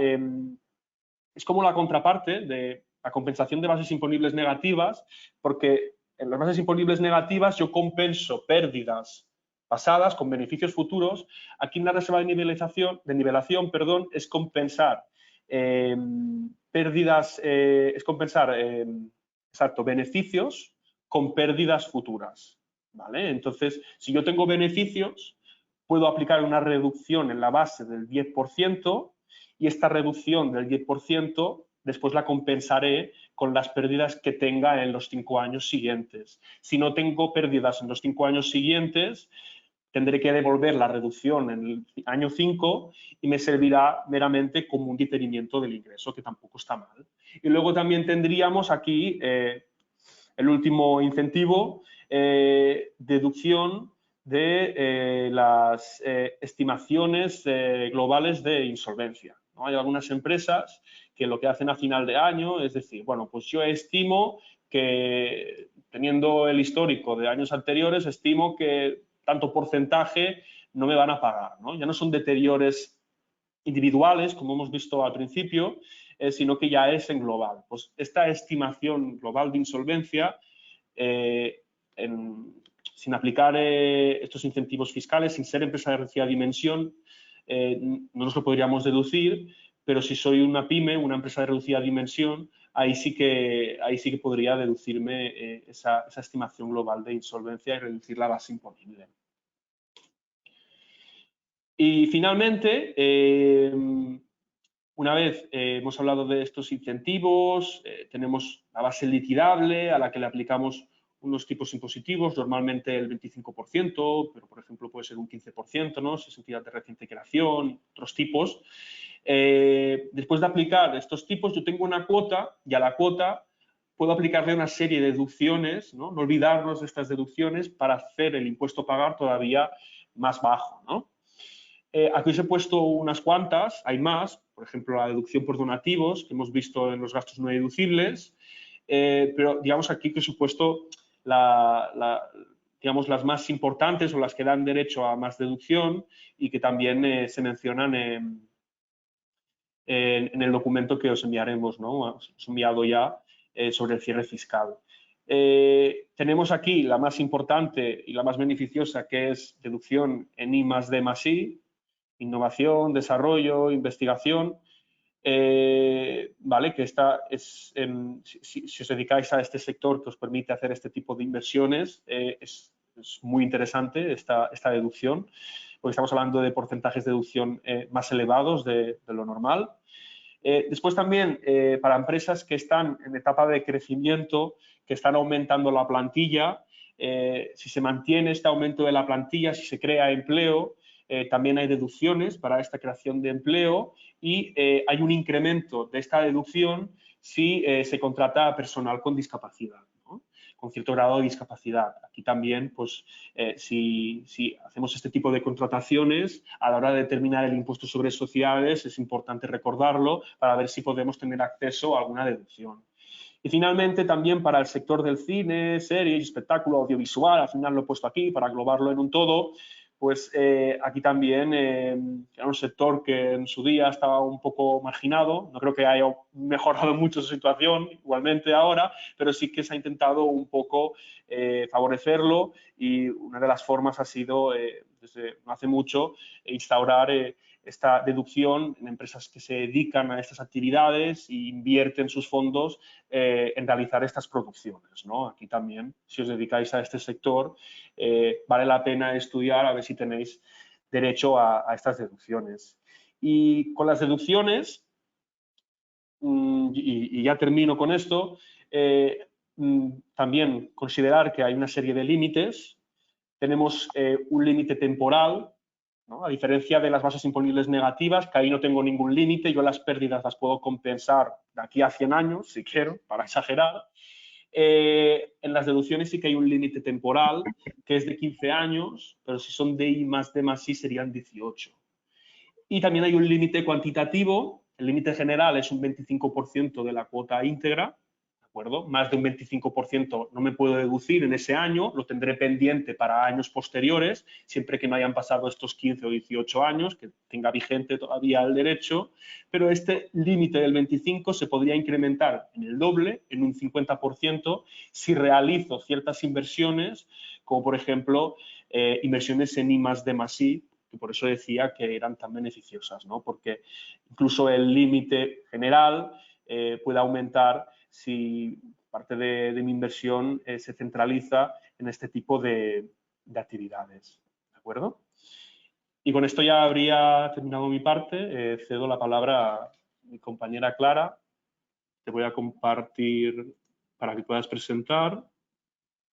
es como la contraparte de la compensación de bases imponibles negativas, porque en las bases imponibles negativas yo compenso pérdidas pasadas con beneficios futuros. Aquí en la reserva de nivelación, es compensar pérdidas, exacto, beneficios con pérdidas futuras, ¿vale? Entonces, si yo tengo beneficios, puedo aplicar una reducción en la base del 10% y esta reducción del 10% después la compensaré con las pérdidas que tenga en los 5 años siguientes. Si no tengo pérdidas en los 5 años siguientes, tendré que devolver la reducción en el año 5 y me servirá meramente como un diferimiento del ingreso, que tampoco está mal. Y luego también tendríamos aquí el último incentivo, deducción de las estimaciones globales de insolvencia, ¿no? Hay algunas empresas que lo que hacen a final de año es decir, bueno, pues yo estimo que, teniendo el histórico de años anteriores, estimo que tanto porcentaje no me van a pagar, ¿no? Ya no son deteriores individuales, como hemos visto al principio, sino que ya es en global. Pues esta estimación global de insolvencia, sin aplicar estos incentivos fiscales, sin ser empresa de reducida dimensión, no nos lo podríamos deducir, pero si soy una pyme, una empresa de reducida dimensión, ahí sí que podría deducirme esa estimación global de insolvencia y reducir la base imponible. Y finalmente, una vez hemos hablado de estos incentivos, tenemos la base liquidable a la que le aplicamos unos tipos impositivos, normalmente el 25%, pero por ejemplo puede ser un 15%, ¿no? Si es entidad de reciente creación, otros tipos. Después de aplicar estos tipos, yo tengo una cuota y a la cuota puedo aplicarle una serie de deducciones, ¿no? No olvidarnos de estas deducciones para hacer el impuesto a pagar todavía más bajo, ¿no? Aquí os he puesto unas cuantas, hay más, por ejemplo, la deducción por donativos, que hemos visto en los gastos no deducibles, pero digamos aquí que os he puesto digamos, las más importantes o las que dan derecho a más deducción y que también se mencionan en el documento que os enviaremos, ¿no? Os he enviado ya sobre el cierre fiscal. Tenemos aquí la más importante y la más beneficiosa, que es deducción en I+D+I, innovación, desarrollo, investigación, ¿vale? Que esta es, si os dedicáis a este sector que os permite hacer este tipo de inversiones, es muy interesante esta deducción, porque estamos hablando de porcentajes de deducción más elevados de lo normal. Después también para empresas que están en etapa de crecimiento, que están aumentando la plantilla, si se mantiene este aumento de la plantilla, si se crea empleo, también hay deducciones para esta creación de empleo y hay un incremento de esta deducción si se contrata a personal con discapacidad, ¿no? Con cierto grado de discapacidad. Aquí también, pues, si hacemos este tipo de contrataciones, a la hora de determinar el impuesto sobre sociedades, es importante recordarlo para ver si podemos tener acceso a alguna deducción. Y finalmente, también para el sector del cine, series, espectáculo audiovisual, al final lo he puesto aquí para englobarlo en un todo, pues aquí también era un sector que en su día estaba un poco marginado. No creo que haya mejorado mucho su situación igualmente ahora, pero sí que se ha intentado un poco favorecerlo y una de las formas ha sido, desde no hace mucho, instaurar esta deducción en empresas que se dedican a estas actividades e invierten sus fondos en realizar estas producciones, ¿no? Aquí también, si os dedicáis a este sector, vale la pena estudiar a ver si tenéis derecho a estas deducciones. Y con las deducciones, y ya termino con esto, también considerar que hay una serie de límites. Tenemos un límite temporal, ¿no? A diferencia de las bases imponibles negativas, que ahí no tengo ningún límite, yo las pérdidas las puedo compensar de aquí a 100 años, si quiero, para exagerar. En las deducciones sí que hay un límite temporal, que es de 15 años, pero si son DI más D más I serían 18. Y también hay un límite cuantitativo. El límite general es un 25% de la cuota íntegra, ¿de acuerdo? Más de un 25% no me puedo deducir en ese año, lo tendré pendiente para años posteriores, siempre que no hayan pasado estos 15 o 18 años, que tenga vigente todavía el derecho, pero este límite del 25 se podría incrementar en el doble, en un 50%, si realizo ciertas inversiones, como por ejemplo inversiones en I más D más I, que por eso decía que eran tan beneficiosas, ¿no? Porque incluso el límite general puede aumentar si parte de mi inversión se centraliza en este tipo de actividades, ¿de acuerdo? Y con esto ya habría terminado mi parte. Cedo la palabra a mi compañera Clara. Te voy a compartir para que puedas presentar.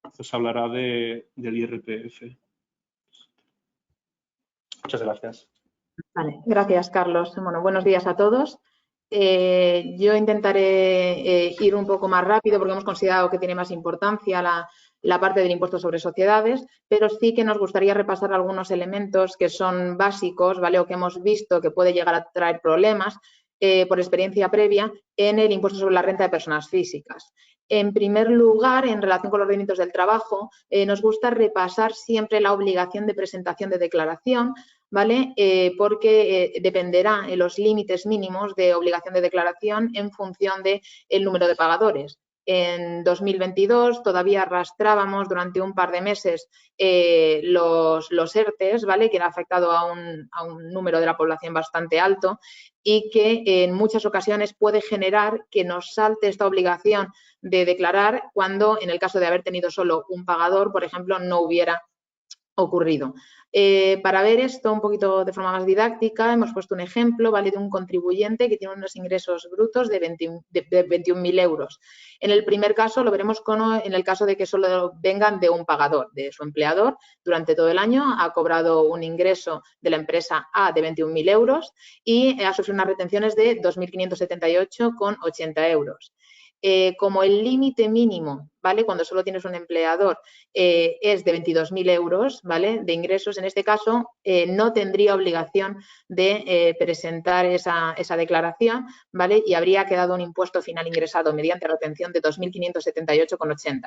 Entonces hablará del IRPF. Muchas gracias. Vale, gracias, Carlos. Bueno, buenos días a todos. Yo intentaré ir un poco más rápido porque hemos considerado que tiene más importancia la parte del impuesto sobre sociedades, pero sí que nos gustaría repasar algunos elementos que son básicos, ¿vale? O que hemos visto que puede llegar a traer problemas por experiencia previa en el impuesto sobre la renta de personas físicas. En primer lugar, en relación con los rendimientos del trabajo, nos gusta repasar siempre la obligación de presentación de declaración, ¿vale? Porque dependerá en los límites mínimos de obligación de declaración en función del número de pagadores. En 2022 todavía arrastrábamos durante un par de meses los ERTES, ¿vale? Que han afectado a un número de la población bastante alto y que en muchas ocasiones puede generar que nos salte esta obligación de declarar cuando, en el caso de haber tenido solo un pagador, por ejemplo, no hubiera ocurrido. Para ver esto un poquito de forma más didáctica, hemos puesto un ejemplo, ¿vale? De un contribuyente que tiene unos ingresos brutos de 21.000 euros. En el primer caso lo veremos en el caso de que solo vengan de un pagador, de su empleador. Durante todo el año ha cobrado un ingreso de la empresa A de 21.000 euros y ha sufrido unas retenciones de 2.578,80 euros. Como el límite mínimo, ¿vale? Cuando solo tienes un empleador es de 22.000 euros, ¿vale? De ingresos, en este caso no tendría obligación de presentar esa declaración, ¿vale? Y habría quedado un impuesto final ingresado mediante retención de 2.578,80.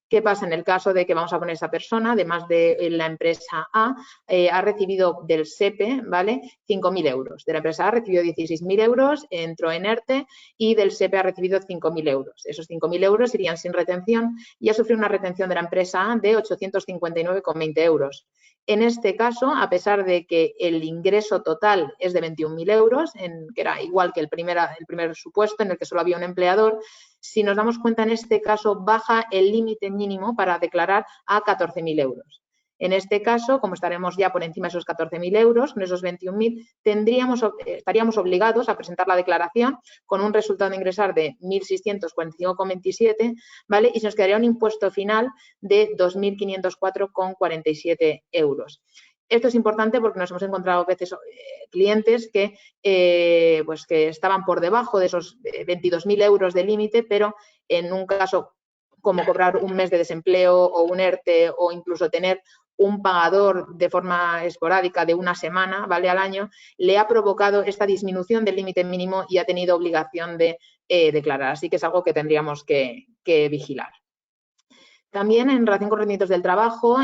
¿Qué pasa en el caso de que vamos a poner esa persona, además de la empresa A, ha recibido del SEPE, ¿vale? 5.000 euros. De la empresa A ha recibido 16.000 euros, entró en ERTE y del SEPE ha recibido 5.000 euros. Esos 5.000 euros irían sin retención y ha sufrido una retención de la empresa A de 859,20 euros. En este caso, a pesar de que el ingreso total es de 21.000 euros, que era igual que el primer supuesto en el que solo había un empleador, si nos damos cuenta, en este caso baja el límite mínimo para declarar a 14.000 euros. En este caso, como estaremos ya por encima de esos 14.000 euros, con esos 21.000, estaríamos obligados a presentar la declaración con un resultado de ingresar de 1.645,27, ¿vale? Y se nos quedaría un impuesto final de 2.504,47 euros. Esto es importante porque nos hemos encontrado a veces clientes que estaban por debajo de esos 22.000 euros de límite, pero en un caso como cobrar un mes de desempleo o un ERTE o incluso tener un pagador de forma esporádica de una semana, ¿vale? Al año, le ha provocado esta disminución del límite mínimo y ha tenido obligación de declarar. Así que es algo que tendríamos que vigilar. También en relación con rendimientos del trabajo,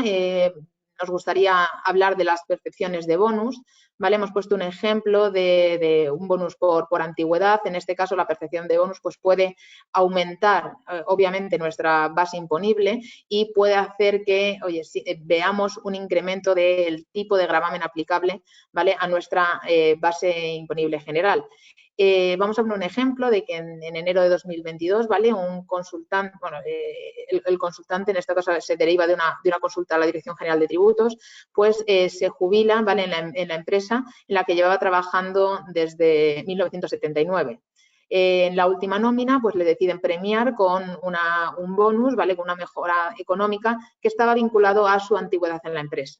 nos gustaría hablar de las percepciones de bonus, ¿vale? Hemos puesto un ejemplo de un bonus por antigüedad. En este caso, la percepción de bonus pues, puede aumentar, obviamente, nuestra base imponible y puede hacer que, veamos un incremento del tipo de gravamen aplicable, ¿vale? A nuestra base imponible general. Vamos a poner un ejemplo de que en enero de 2022, ¿vale? Un consultante, el consultante en este caso se deriva de una consulta a la Dirección General de Tributos, pues se jubila, ¿vale? En la empresa en la que llevaba trabajando desde 1979. En la última nómina, pues le deciden premiar con un bonus, ¿vale? Con una mejora económica que estaba vinculado a su antigüedad en la empresa.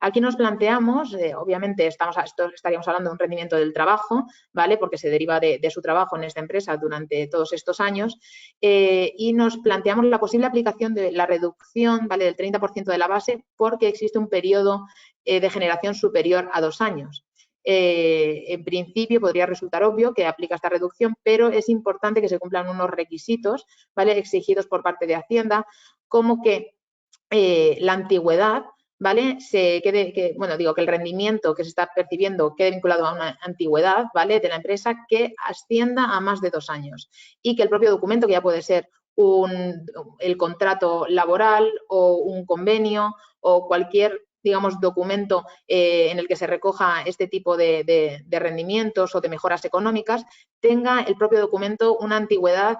Aquí nos planteamos, obviamente estaríamos hablando de un rendimiento del trabajo, ¿vale? Porque se deriva de su trabajo en esta empresa durante todos estos años, y nos planteamos la posible aplicación de la reducción, ¿vale? Del 30% de la base, porque existe un periodo de generación superior a 2 años. En principio podría resultar obvio que aplica esta reducción, pero es importante que se cumplan unos requisitos, ¿vale? Exigidos por parte de Hacienda, como que la antigüedad, ¿vale? Que el rendimiento que se está percibiendo quede vinculado a una antigüedad, ¿vale? De la empresa que ascienda a más de 2 años y que el propio documento, que ya puede ser el contrato laboral o un convenio o cualquier, digamos, documento en el que se recoja este tipo de rendimientos o de mejoras económicas, tenga el propio documento una antigüedad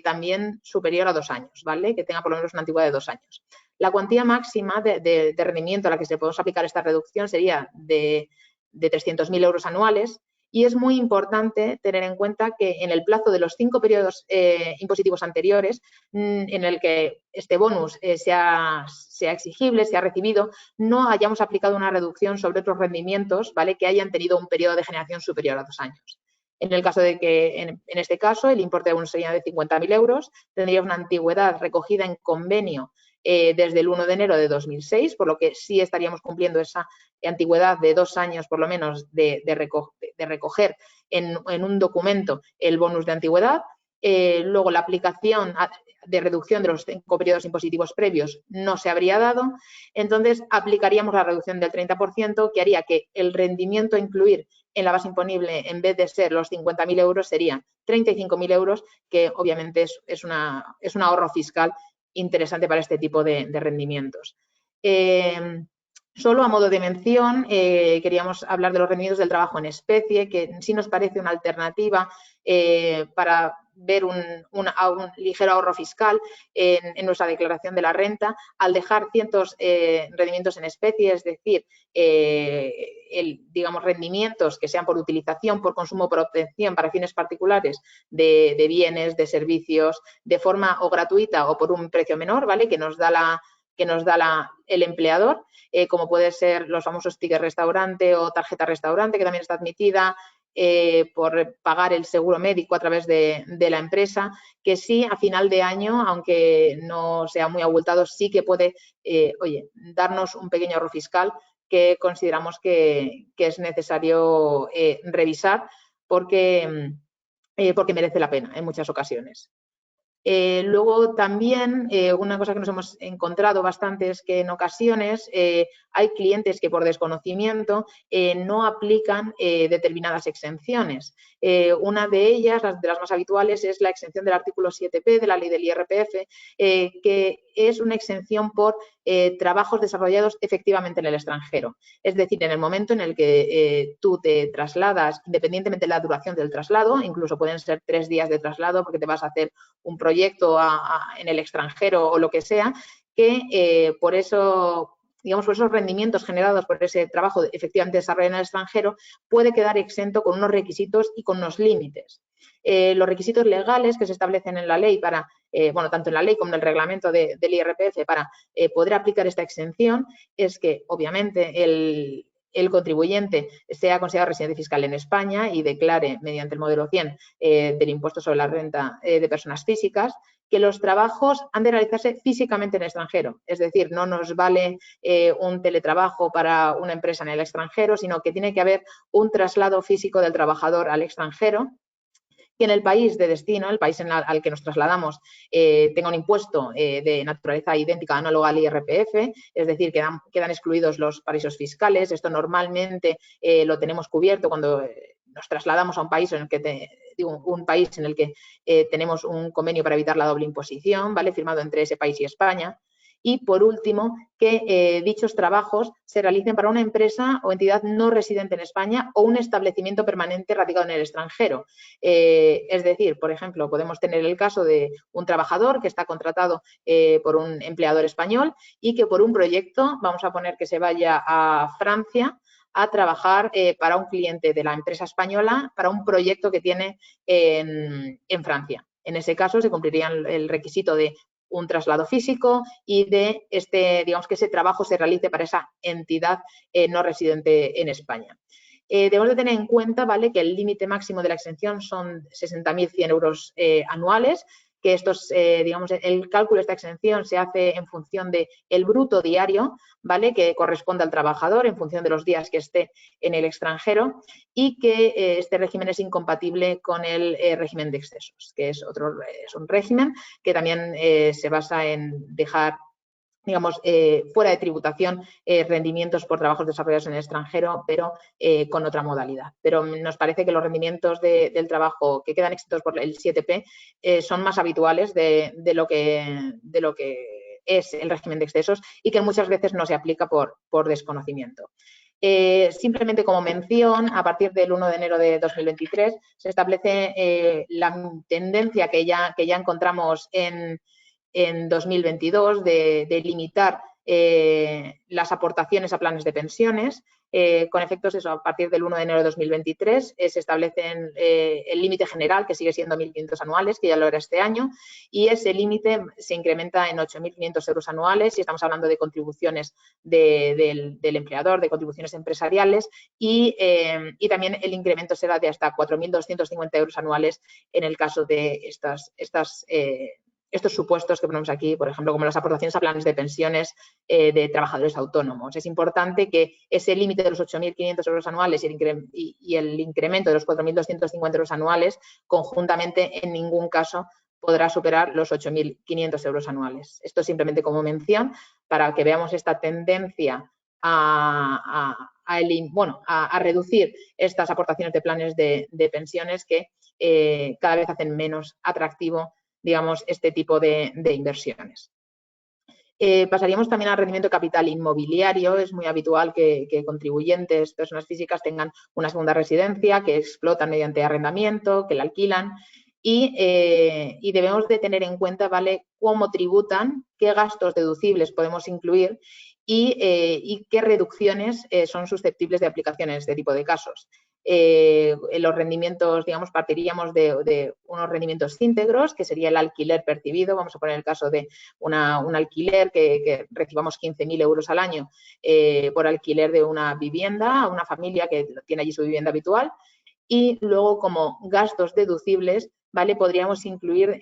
también superior a 2 años, ¿vale? Que tenga por lo menos una antigüedad de 2 años. La cuantía máxima de rendimiento a la que se podemos aplicar esta reducción sería de 300.000 euros anuales, y es muy importante tener en cuenta que en el plazo de los 5 periodos impositivos anteriores, en el que este bonus sea exigible, sea recibido, no hayamos aplicado una reducción sobre otros rendimientos, ¿vale? Que hayan tenido un periodo de generación superior a 2 años. En el caso de que, en este caso, el importe de bonus sería de 50.000 euros, tendría una antigüedad recogida en convenio desde el 1 de enero de 2006, por lo que sí estaríamos cumpliendo esa antigüedad de 2 años, por lo menos, de recoger en un documento el bonus de antigüedad. Luego, la aplicación de reducción de los 5 periodos impositivos previos no se habría dado. Entonces, aplicaríamos la reducción del 30%, que haría que el rendimiento a incluir en la base imponible, en vez de ser los 50.000 euros, serían 35.000 euros, que obviamente es un ahorro fiscal interesante para este tipo de rendimientos. Solo a modo de mención, queríamos hablar de los rendimientos del trabajo en especie, que sí nos parece una alternativa para ver un ligero ahorro fiscal en nuestra declaración de la renta, al dejar ciertos rendimientos en especie, es decir, digamos, rendimientos que sean por utilización, por consumo, por obtención para fines particulares de bienes, de servicios, de forma o gratuita o por un precio menor, ¿vale? Que nos da el empleador, como puede ser los famosos tickets restaurante o tarjeta restaurante, que también está admitida, por pagar el seguro médico a través de la empresa, que sí, a final de año, aunque no sea muy abultado, sí que puede, darnos un pequeño ahorro fiscal que consideramos que es necesario revisar porque merece la pena en muchas ocasiones. Luego también una cosa que nos hemos encontrado bastante es que en ocasiones hay clientes que por desconocimiento no aplican determinadas exenciones. Una de ellas, de las más habituales, es la exención del artículo 7P de la ley del IRPF, que es una exención por trabajos desarrollados efectivamente en el extranjero. Es decir, en el momento en el que tú te trasladas, independientemente de la duración del traslado, incluso pueden ser 3 días de traslado porque te vas a hacer un proyecto en el extranjero o lo que sea, que por eso, digamos, por esos rendimientos generados por ese trabajo efectivamente desarrollado en el extranjero, puede quedar exento con unos requisitos y con unos límites. Los requisitos legales que se establecen en la ley para, tanto en la ley como en el reglamento del IRPF para poder aplicar esta exención es que, obviamente, el contribuyente sea considerado residente fiscal en España y declare mediante el modelo 100 del impuesto sobre la renta de personas físicas, que los trabajos han de realizarse físicamente en el extranjero. Es decir, no nos vale un teletrabajo para una empresa en el extranjero, sino que tiene que haber un traslado físico del trabajador al extranjero, que en el país de destino, el país al que nos trasladamos, tenga un impuesto de naturaleza idéntica, análoga al IRPF, es decir, quedan excluidos los paraísos fiscales. Esto normalmente lo tenemos cubierto cuando nos trasladamos a un país en el que tenemos un convenio para evitar la doble imposición, ¿vale? Firmado entre ese país y España. Y, por último, que dichos trabajos se realicen para una empresa o entidad no residente en España o un establecimiento permanente radicado en el extranjero. Es decir, por ejemplo, podemos tener el caso de un trabajador que está contratado por un empleador español y que por un proyecto, vamos a poner que se vaya a Francia a trabajar para un cliente de la empresa española para un proyecto que tiene en Francia. En ese caso se cumpliría el requisito de un traslado físico y de digamos que ese trabajo se realice para esa entidad no residente en España. Debemos de tener en cuenta, ¿vale?, que el límite máximo de la exención son 60.100 euros anuales, que digamos, el cálculo de esta exención se hace en función del bruto diario, ¿vale?, que corresponde al trabajador en función de los días que esté en el extranjero, y que este régimen es incompatible con el régimen de excesos, que es un régimen que también se basa en dejar, digamos, fuera de tributación rendimientos por trabajos desarrollados en el extranjero, pero con otra modalidad. Pero nos parece que los rendimientos del trabajo que quedan exentos por el 7P son más habituales de lo que es el régimen de excesos y que muchas veces no se aplica por desconocimiento. Simplemente como mención, a partir del 1 de enero de 2023 se establece la tendencia que ya encontramos en 2022 de limitar las aportaciones a planes de pensiones. Con efectos a partir del 1 de enero de 2023 se establece el límite general, que sigue siendo 1.500 anuales, que ya lo era este año, y ese límite se incrementa en 8.500 euros anuales si estamos hablando de contribuciones del empleador, de contribuciones empresariales, y también el incremento será de hasta 4.250 euros anuales en el caso de estos supuestos que ponemos aquí, por ejemplo, como las aportaciones a planes de pensiones de trabajadores autónomos. Es importante que ese límite de los 8.500 euros anuales y el incremento de los 4.250 euros anuales conjuntamente en ningún caso podrá superar los 8.500 euros anuales. Esto simplemente como mención para que veamos esta tendencia a reducir estas aportaciones de planes de pensiones que cada vez hacen menos atractivo, digamos, este tipo de inversiones. Pasaríamos también al rendimiento de capital inmobiliario. Es muy habitual que contribuyentes, personas físicas, tengan una segunda residencia que explotan mediante arrendamiento, que la alquilan, y debemos de tener en cuenta, ¿vale?, cómo tributan, qué gastos deducibles podemos incluir y qué reducciones son susceptibles de aplicación en este tipo de casos. Los rendimientos, digamos, partiríamos de unos rendimientos íntegros, que sería el alquiler percibido. Vamos a poner el caso de un alquiler que recibamos 15.000 euros al año por alquiler de una vivienda a una familia que tiene allí su vivienda habitual. Y luego, como gastos deducibles, ¿vale?, podríamos incluir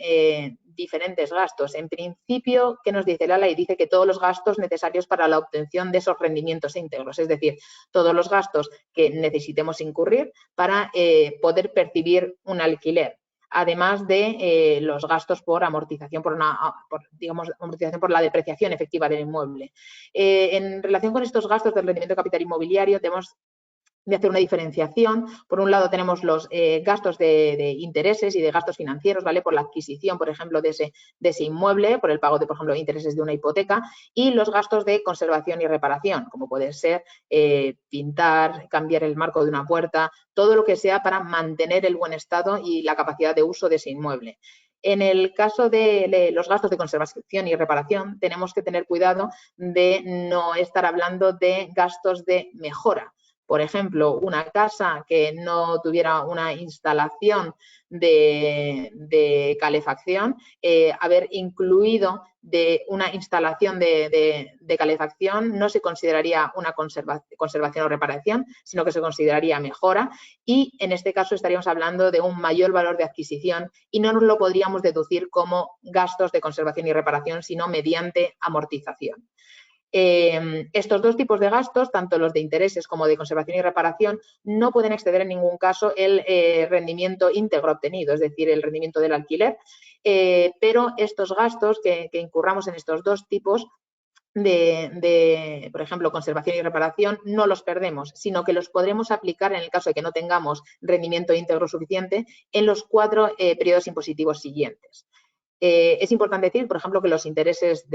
diferentes gastos. En principio, ¿qué nos dice la ley? Dice que todos los gastos necesarios para la obtención de esos rendimientos íntegros, es decir, todos los gastos que necesitemos incurrir para poder percibir un alquiler, además de los gastos por amortización, amortización por la depreciación efectiva del inmueble. En relación con estos gastos del rendimiento de capital inmobiliario, tenemos de hacer una diferenciación. Por un lado tenemos los gastos de intereses y de gastos financieros, ¿vale?, por la adquisición, por ejemplo, de ese inmueble, por el pago de, por ejemplo, intereses de una hipoteca, y los gastos de conservación y reparación, como puede ser pintar, cambiar el marco de una puerta, todo lo que sea para mantener el buen estado y la capacidad de uso de ese inmueble. En el caso de los gastos de conservación y reparación, tenemos que tener cuidado de no estar hablando de gastos de mejora. Por ejemplo, una casa que no tuviera una instalación de calefacción, haber incluido de una instalación de calefacción no se consideraría una conservación o reparación, sino que se consideraría mejora, y en este caso estaríamos hablando de un mayor valor de adquisición y no nos lo podríamos deducir como gastos de conservación y reparación, sino mediante amortización. Estos dos tipos de gastos, tanto los de intereses como de conservación y reparación, no pueden exceder en ningún caso el rendimiento íntegro obtenido, es decir, el rendimiento del alquiler, pero estos gastos que incurramos en estos dos tipos por ejemplo, conservación y reparación, no los perdemos, sino que los podremos aplicar en el caso de que no tengamos rendimiento íntegro suficiente en los 4 periodos impositivos siguientes. Es importante decir, por ejemplo, que los intereses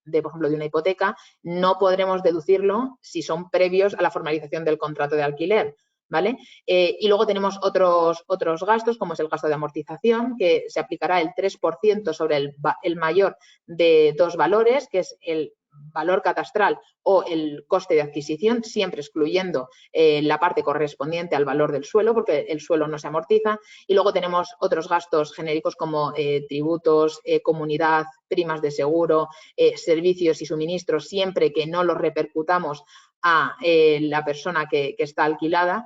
por ejemplo, de una hipoteca no podremos deducirlo si son previos a la formalización del contrato de alquiler, ¿vale? Y luego tenemos otros gastos, como es el gasto de amortización, que se aplicará el 3% sobre el mayor de dos valores, que es el valor catastral o el coste de adquisición, siempre excluyendo la parte correspondiente al valor del suelo, porque el suelo no se amortiza. Y luego tenemos otros gastos genéricos como tributos, comunidad, primas de seguro, servicios y suministros, siempre que no los repercutamos a la persona que está alquilada.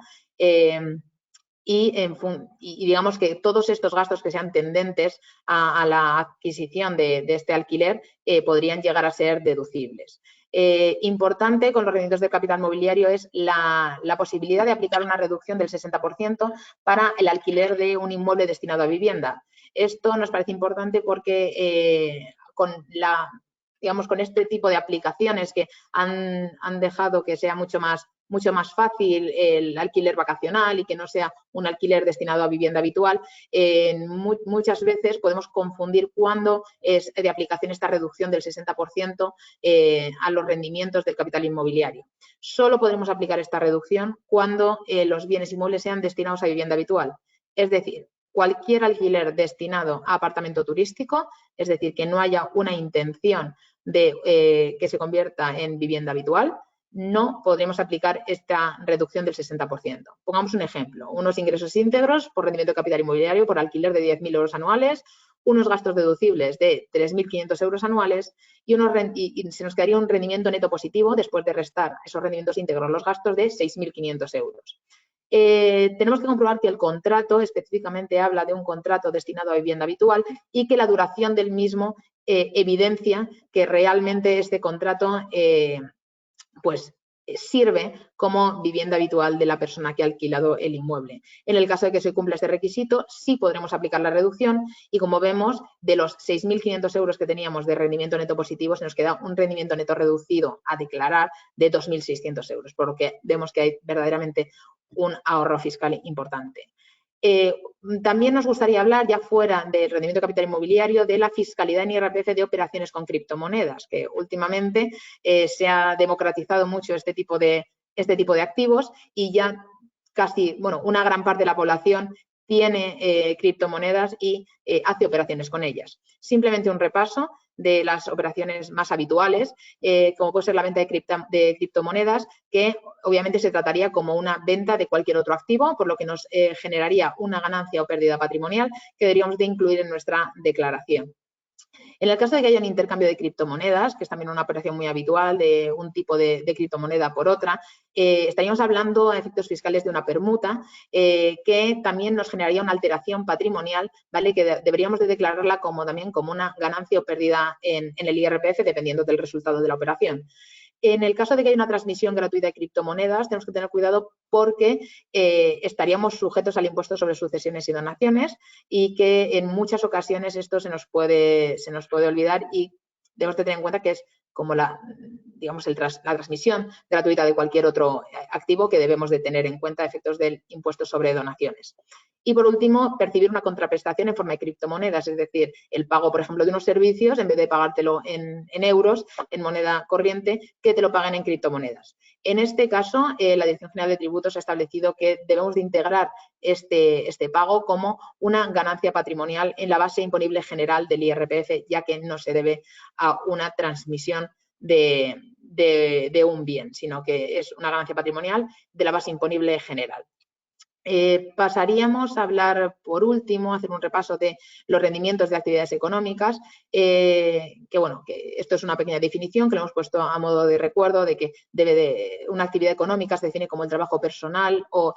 Y digamos que todos estos gastos que sean tendentes a la adquisición de este alquiler podrían llegar a ser deducibles. Importante con los rendimientos del capital mobiliario es la posibilidad de aplicar una reducción del 60% para el alquiler de un inmueble destinado a vivienda. Esto nos parece importante porque con este tipo de aplicaciones que han dejado que sea mucho más fácil el alquiler vacacional y que no sea un alquiler destinado a vivienda habitual, muchas veces podemos confundir cuándo es de aplicación esta reducción del 60% a los rendimientos del capital inmobiliario. Solo podremos aplicar esta reducción cuando los bienes inmuebles sean destinados a vivienda habitual. Es decir, cualquier alquiler destinado a apartamento turístico, es decir, que no haya una intención de que se convierta en vivienda habitual, no podremos aplicar esta reducción del 60%. Pongamos un ejemplo, unos ingresos íntegros por rendimiento de capital inmobiliario por alquiler de 10.000 euros anuales, unos gastos deducibles de 3.500 euros anuales y se nos quedaría un rendimiento neto positivo después de restar esos rendimientos íntegros los gastos de 6.500 euros. Tenemos que comprobar que el contrato específicamente habla de un contrato destinado a vivienda habitual y que la duración del mismo evidencia que realmente este contrato pues sirve como vivienda habitual de la persona que ha alquilado el inmueble. En el caso de que se cumpla este requisito, sí podremos aplicar la reducción y, como vemos, de los 6.500 euros que teníamos de rendimiento neto positivo, se nos queda un rendimiento neto reducido a declarar de 2.600 euros, por lo que vemos que hay verdaderamente un ahorro fiscal importante. También nos gustaría hablar, ya fuera del rendimiento de capital inmobiliario, de la fiscalidad en IRPF de operaciones con criptomonedas, que últimamente se ha democratizado mucho este tipo de activos y ya casi, una gran parte de la población tiene criptomonedas y hace operaciones con ellas. Simplemente un repaso de las operaciones más habituales, como puede ser la venta de criptomonedas, que obviamente se trataría como una venta de cualquier otro activo, por lo que nos generaría una ganancia o pérdida patrimonial que deberíamos de incluir en nuestra declaración. En el caso de que haya un intercambio de criptomonedas, que es también una operación muy habitual de un tipo de criptomoneda por otra, estaríamos hablando a efectos fiscales de una permuta que también nos generaría una alteración patrimonial, ¿vale? Que deberíamos de declararla también como una ganancia o pérdida en el IRPF, dependiendo del resultado de la operación. En el caso de que haya una transmisión gratuita de criptomonedas, tenemos que tener cuidado porque estaríamos sujetos al impuesto sobre sucesiones y donaciones y que en muchas ocasiones esto se nos puede olvidar y debemos de tener en cuenta que es como la transmisión gratuita de cualquier otro activo que debemos de tener en cuenta a efectos del impuesto sobre donaciones. Y, por último, percibir una contraprestación en forma de criptomonedas, es decir, el pago, por ejemplo, de unos servicios, en vez de pagártelo en euros, en moneda corriente, que te lo paguen en criptomonedas. En este caso, la Dirección General de Tributos ha establecido que debemos de integrar este pago como una ganancia patrimonial en la base imponible general del IRPF, ya que no se debe a una transmisión de un bien, sino que es una ganancia patrimonial de la base imponible general. Pasaríamos a hablar, por último, hacer un repaso de los rendimientos de actividades económicas, que esto es una pequeña definición que le hemos puesto a modo de recuerdo de que una actividad económica se define como el trabajo personal o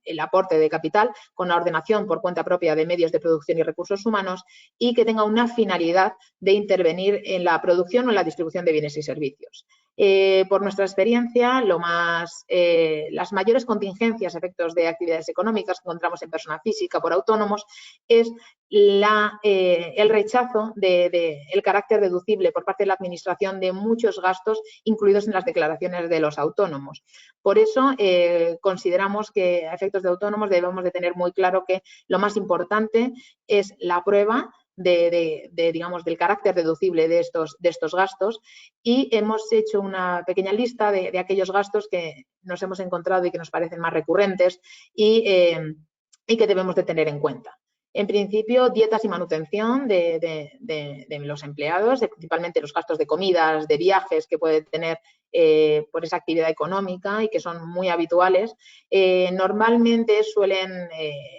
el aporte de capital con la ordenación por cuenta propia de medios de producción y recursos humanos y que tenga una finalidad de intervenir en la producción o en la distribución de bienes y servicios. Por nuestra experiencia, las mayores contingencias a efectos de actividades económicas que encontramos en persona física por autónomos es el rechazo del carácter deducible por parte de la Administración de muchos gastos incluidos en las declaraciones de los autónomos. Por eso, consideramos que a efectos de autónomos debemos de tener muy claro que lo más importante es la prueba del carácter deducible de estos gastos y hemos hecho una pequeña lista de aquellos gastos que nos hemos encontrado y que nos parecen más recurrentes y que debemos de tener en cuenta. En principio, dietas y manutención de los empleados, principalmente los gastos de comidas, de viajes que puede tener por esa actividad económica y que son muy habituales. Normalmente suelen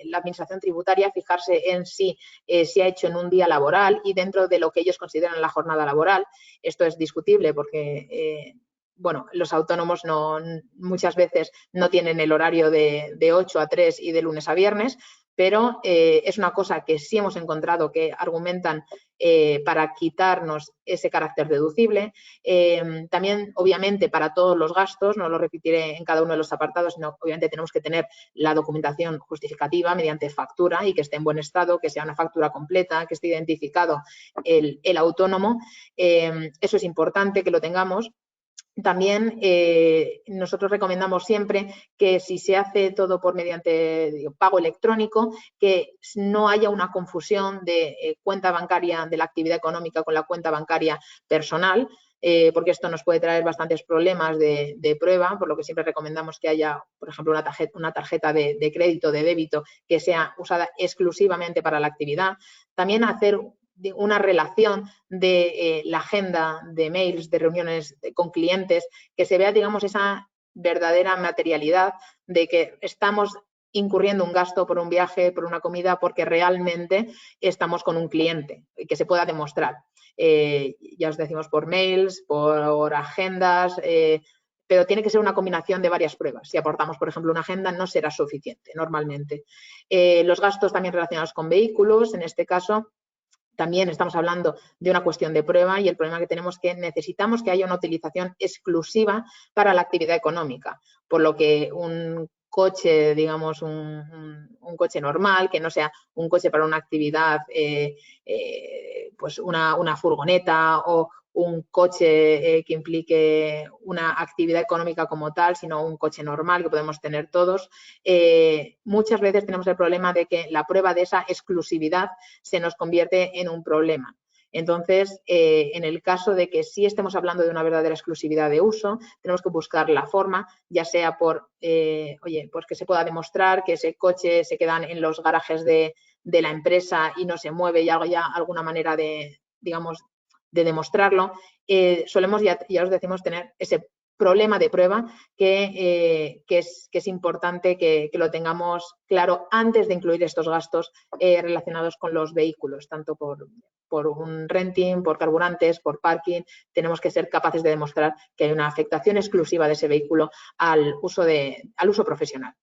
la Administración Tributaria fijarse en si se ha hecho en un día laboral y dentro de lo que ellos consideran la jornada laboral. Esto es discutible porque bueno, los autónomos muchas veces no tienen el horario de 8 a 3 y de lunes a viernes, pero es una cosa que sí hemos encontrado que argumentan para quitarnos ese carácter deducible. También, obviamente, para todos los gastos, no lo repetiré en cada uno de los apartados, sino obviamente tenemos que tener la documentación justificativa mediante factura y que esté en buen estado, que sea una factura completa, que esté identificado el autónomo. Eso es importante que lo tengamos. También nosotros recomendamos siempre que si se hace todo por mediante pago electrónico, que no haya una confusión de cuenta bancaria de la actividad económica con la cuenta bancaria personal, porque esto nos puede traer bastantes problemas de prueba, por lo que siempre recomendamos que haya, por ejemplo, una tarjeta de crédito, de débito, que sea usada exclusivamente para la actividad. También hacer una relación de la agenda de mails, de reuniones con clientes, que se vea, digamos, esa verdadera materialidad de que estamos incurriendo un gasto por un viaje, por una comida, porque realmente estamos con un cliente y que se pueda demostrar. Ya os decimos por mails, por agendas, pero tiene que ser una combinación de varias pruebas. Si aportamos, por ejemplo, una agenda, no será suficiente normalmente. Los gastos también relacionados con vehículos, en este caso, también estamos hablando de una cuestión de prueba y el problema que tenemos es que necesitamos que haya una utilización exclusiva para la actividad económica, por lo que un coche, digamos, un coche normal, que no sea un coche para una actividad, pues una furgoneta o un coche que implique una actividad económica como tal, sino un coche normal que podemos tener todos. Muchas veces tenemos el problema de que la prueba de esa exclusividad se nos convierte en un problema. Entonces, en el caso de que sí estemos hablando de una verdadera exclusividad de uso, tenemos que buscar la forma, ya sea por, pues que se pueda demostrar que ese coche se queda en los garajes de la empresa y no se mueve y haya alguna manera de, digamos, de demostrarlo. Solemos, ya os decimos, tener ese problema de prueba que es importante que lo tengamos claro antes de incluir estos gastos relacionados con los vehículos, tanto por un renting, por carburantes, por parking. Tenemos que ser capaces de demostrar que hay una afectación exclusiva de ese vehículo al uso profesional.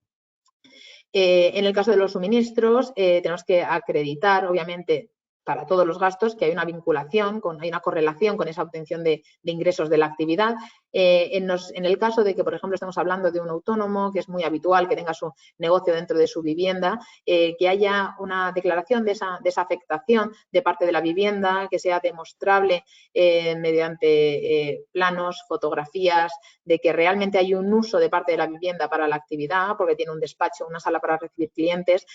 En el caso de los suministros, tenemos que acreditar, obviamente, para todos los gastos, que hay una vinculación, hay una correlación con esa obtención de ingresos de la actividad. En el caso de que, por ejemplo, estamos hablando de un autónomo, que es muy habitual que tenga su negocio dentro de su vivienda, que haya una declaración de esa afectación de parte de la vivienda, que sea demostrable mediante planos, fotografías, de que realmente hay un uso de parte de la vivienda para la actividad, porque tiene un despacho, una sala para recibir clientes,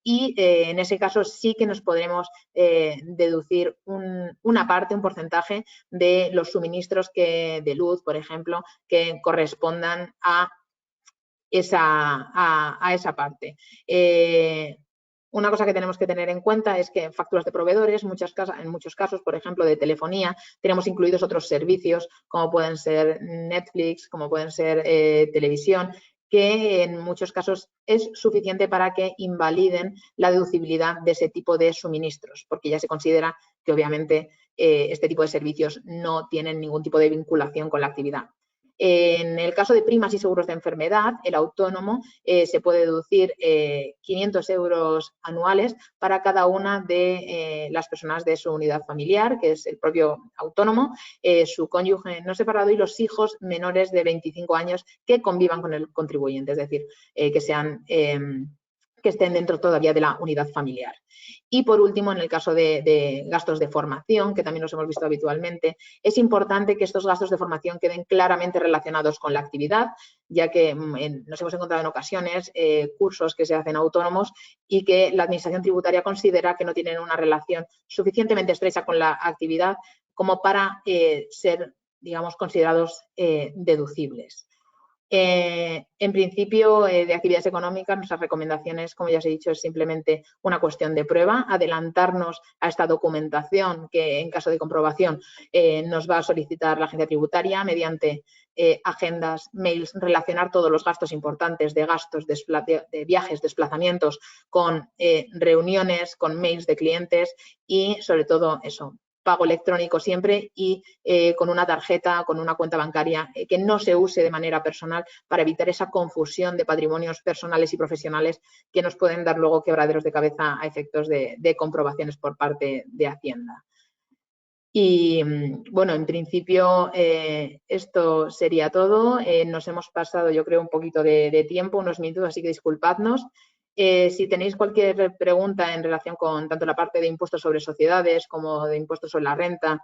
y en ese caso sí que nos podremos deducir una parte, un porcentaje de los suministros de luz, por ejemplo, que correspondan a esa parte. Una cosa que tenemos que tener en cuenta es que en facturas de proveedores, en muchos casos, por ejemplo, de telefonía, tenemos incluidos otros servicios como pueden ser Netflix, como pueden ser televisión, que en muchos casos es suficiente para que invaliden la deducibilidad de ese tipo de suministros, porque ya se considera que obviamente este tipo de servicios no tienen ningún tipo de vinculación con la actividad. En el caso de primas y seguros de enfermedad, el autónomo se puede deducir 500 euros anuales para cada una de las personas de su unidad familiar, que es el propio autónomo, su cónyuge no separado y los hijos menores de 25 años que convivan con el contribuyente, es decir, que estén dentro todavía de la unidad familiar. Y por último, en el caso de gastos de formación, que también los hemos visto habitualmente, es importante que estos gastos de formación queden claramente relacionados con la actividad, ya que nos hemos encontrado en ocasiones cursos que se hacen autónomos y que la Administración Tributaria considera que no tienen una relación suficientemente estrecha con la actividad como para ser, digamos, considerados deducibles. En principio, de actividades económicas, nuestras recomendaciones, como ya os he dicho, es simplemente una cuestión de prueba, adelantarnos a esta documentación que, en caso de comprobación, nos va a solicitar la agencia tributaria mediante agendas, mails, relacionar todos los gastos importantes de gastos, de viajes, desplazamientos, con reuniones, con mails de clientes y, sobre todo, eso, pago electrónico siempre y con una tarjeta, con una cuenta bancaria que no se use de manera personal para evitar esa confusión de patrimonios personales y profesionales que nos pueden dar luego quebraderos de cabeza a efectos de comprobaciones por parte de Hacienda. Y bueno, en principio esto sería todo. Nos hemos pasado, yo creo, un poquito de tiempo, unos minutos, así que disculpadnos. Si tenéis cualquier pregunta en relación con tanto la parte de impuestos sobre sociedades como de impuestos sobre la renta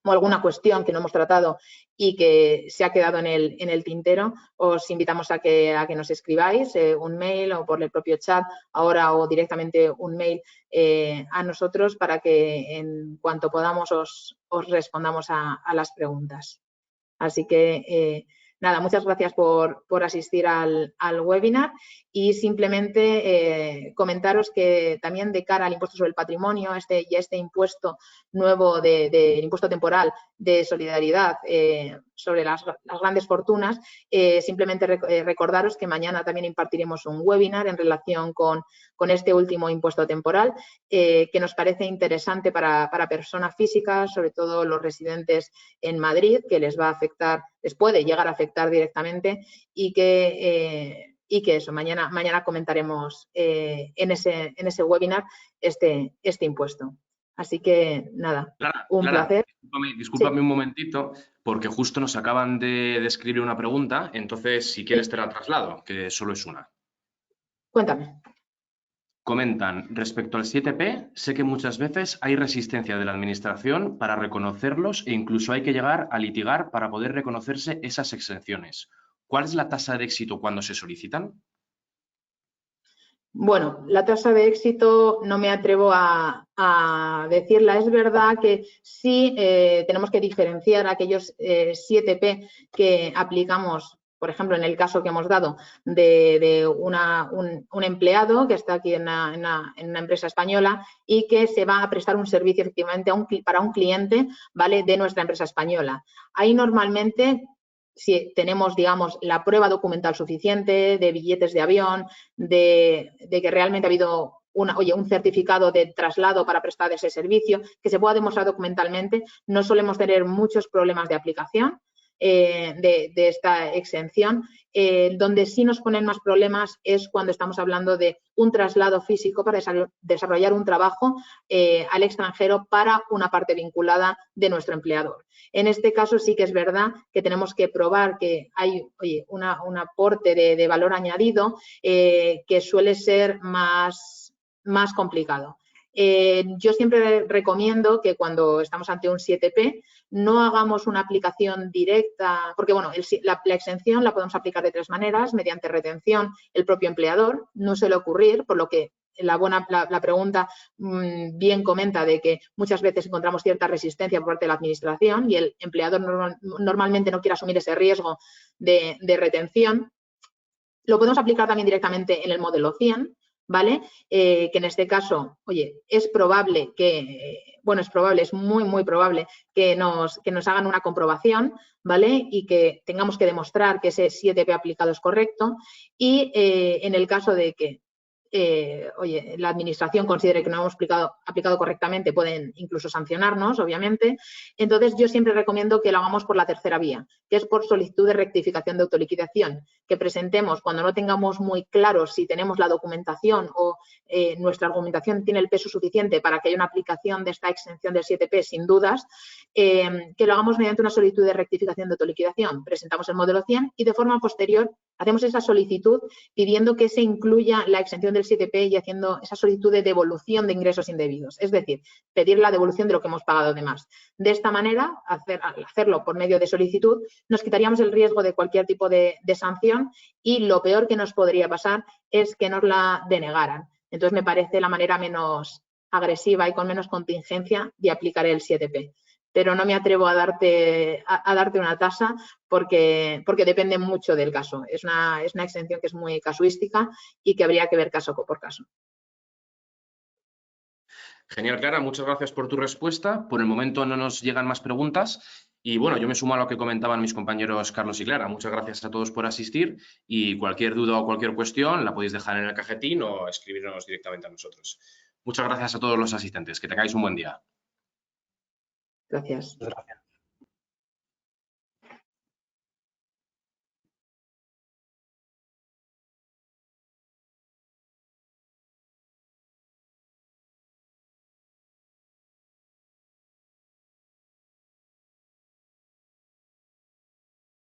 o alguna cuestión que no hemos tratado y que se ha quedado en el tintero, os invitamos a que nos escribáis un mail o por el propio chat ahora o directamente un mail a nosotros para que en cuanto podamos os respondamos a las preguntas. Así que nada, muchas gracias por asistir al webinar y simplemente comentaros que también de cara al impuesto sobre el patrimonio, este impuesto nuevo del impuesto temporal de solidaridad sobre las grandes fortunas, simplemente recordaros que mañana también impartiremos un webinar en relación con este último impuesto temporal que nos parece interesante para personas físicas, sobre todo los residentes en Madrid, que les va a afectar, les puede llegar a afectar directamente y que eso, mañana comentaremos en ese webinar este impuesto. Así que nada, un placer. Discúlpame Sí. un momentito, porque justo nos acaban de escribir una pregunta, entonces si quieres te la traslado, que solo es una. Cuéntame. Comentan, respecto al 7P, sé que muchas veces hay resistencia de la Administración para reconocerlos e incluso hay que llegar a litigar para poder reconocerse esas exenciones. ¿Cuál es la tasa de éxito cuando se solicitan? Bueno, la tasa de éxito no me atrevo a decirla. Es verdad que sí tenemos que diferenciar aquellos 7P que aplicamos, por ejemplo, en el caso que hemos dado de un empleado que está aquí en una empresa española y que se va a prestar un servicio efectivamente para un cliente, ¿vale?, de nuestra empresa española. Ahí normalmente, si tenemos, digamos, la prueba documental suficiente de billetes de avión, de que realmente ha habido un certificado de traslado para prestar ese servicio, que se pueda demostrar documentalmente, no solemos tener muchos problemas de aplicación de esta exención. Donde sí nos ponen más problemas es cuando estamos hablando de un traslado físico para desarrollar un trabajo al extranjero para una parte vinculada de nuestro empleador. En este caso sí que es verdad que tenemos que probar que hay un aporte de valor añadido que suele ser más complicado. Yo siempre recomiendo que cuando estamos ante un 7P no hagamos una aplicación directa, porque bueno, la exención la podemos aplicar de tres maneras: mediante retención, el propio empleador, no suele ocurrir, por lo que la pregunta bien comenta de que muchas veces encontramos cierta resistencia por parte de la Administración y el empleador normalmente no quiere asumir ese riesgo de retención. Lo podemos aplicar también directamente en el modelo 100, ¿vale? Que en este caso, oye, es probable que, bueno, es muy, muy probable que nos hagan una comprobación, ¿vale? Y que tengamos que demostrar que ese 7P aplicado es correcto. Y en el caso de que oye, la Administración considere que no hemos aplicado correctamente, pueden incluso sancionarnos, obviamente. Entonces, yo siempre recomiendo que lo hagamos por la tercera vía, que es por solicitud de rectificación de autoliquidación, que presentemos cuando no tengamos muy claro si tenemos la documentación o nuestra argumentación tiene el peso suficiente para que haya una aplicación de esta exención del 7P, sin dudas, que lo hagamos mediante una solicitud de rectificación de autoliquidación. Presentamos el modelo 100 y de forma posterior hacemos esa solicitud pidiendo que se incluya la exención del 7P y haciendo esa solicitud de devolución de ingresos indebidos, es decir, pedir la devolución de lo que hemos pagado de más. De esta manera, al hacerlo por medio de solicitud, nos quitaríamos el riesgo de cualquier tipo de sanción y lo peor que nos podría pasar es que nos la denegaran. Entonces, me parece la manera menos agresiva y con menos contingencia de aplicar el 7P. pero no me atrevo a darte una tasa porque depende mucho del caso. Es una exención que es muy casuística y que habría que ver caso por caso. Genial, Clara, muchas gracias por tu respuesta. Por el momento no nos llegan más preguntas y bueno, yo me sumo a lo que comentaban mis compañeros Carlos y Clara. Muchas gracias a todos por asistir y cualquier duda o cualquier cuestión la podéis dejar en el cajetín o escribirnos directamente a nosotros. Muchas gracias a todos los asistentes. Que tengáis un buen día. Gracias. Gracias.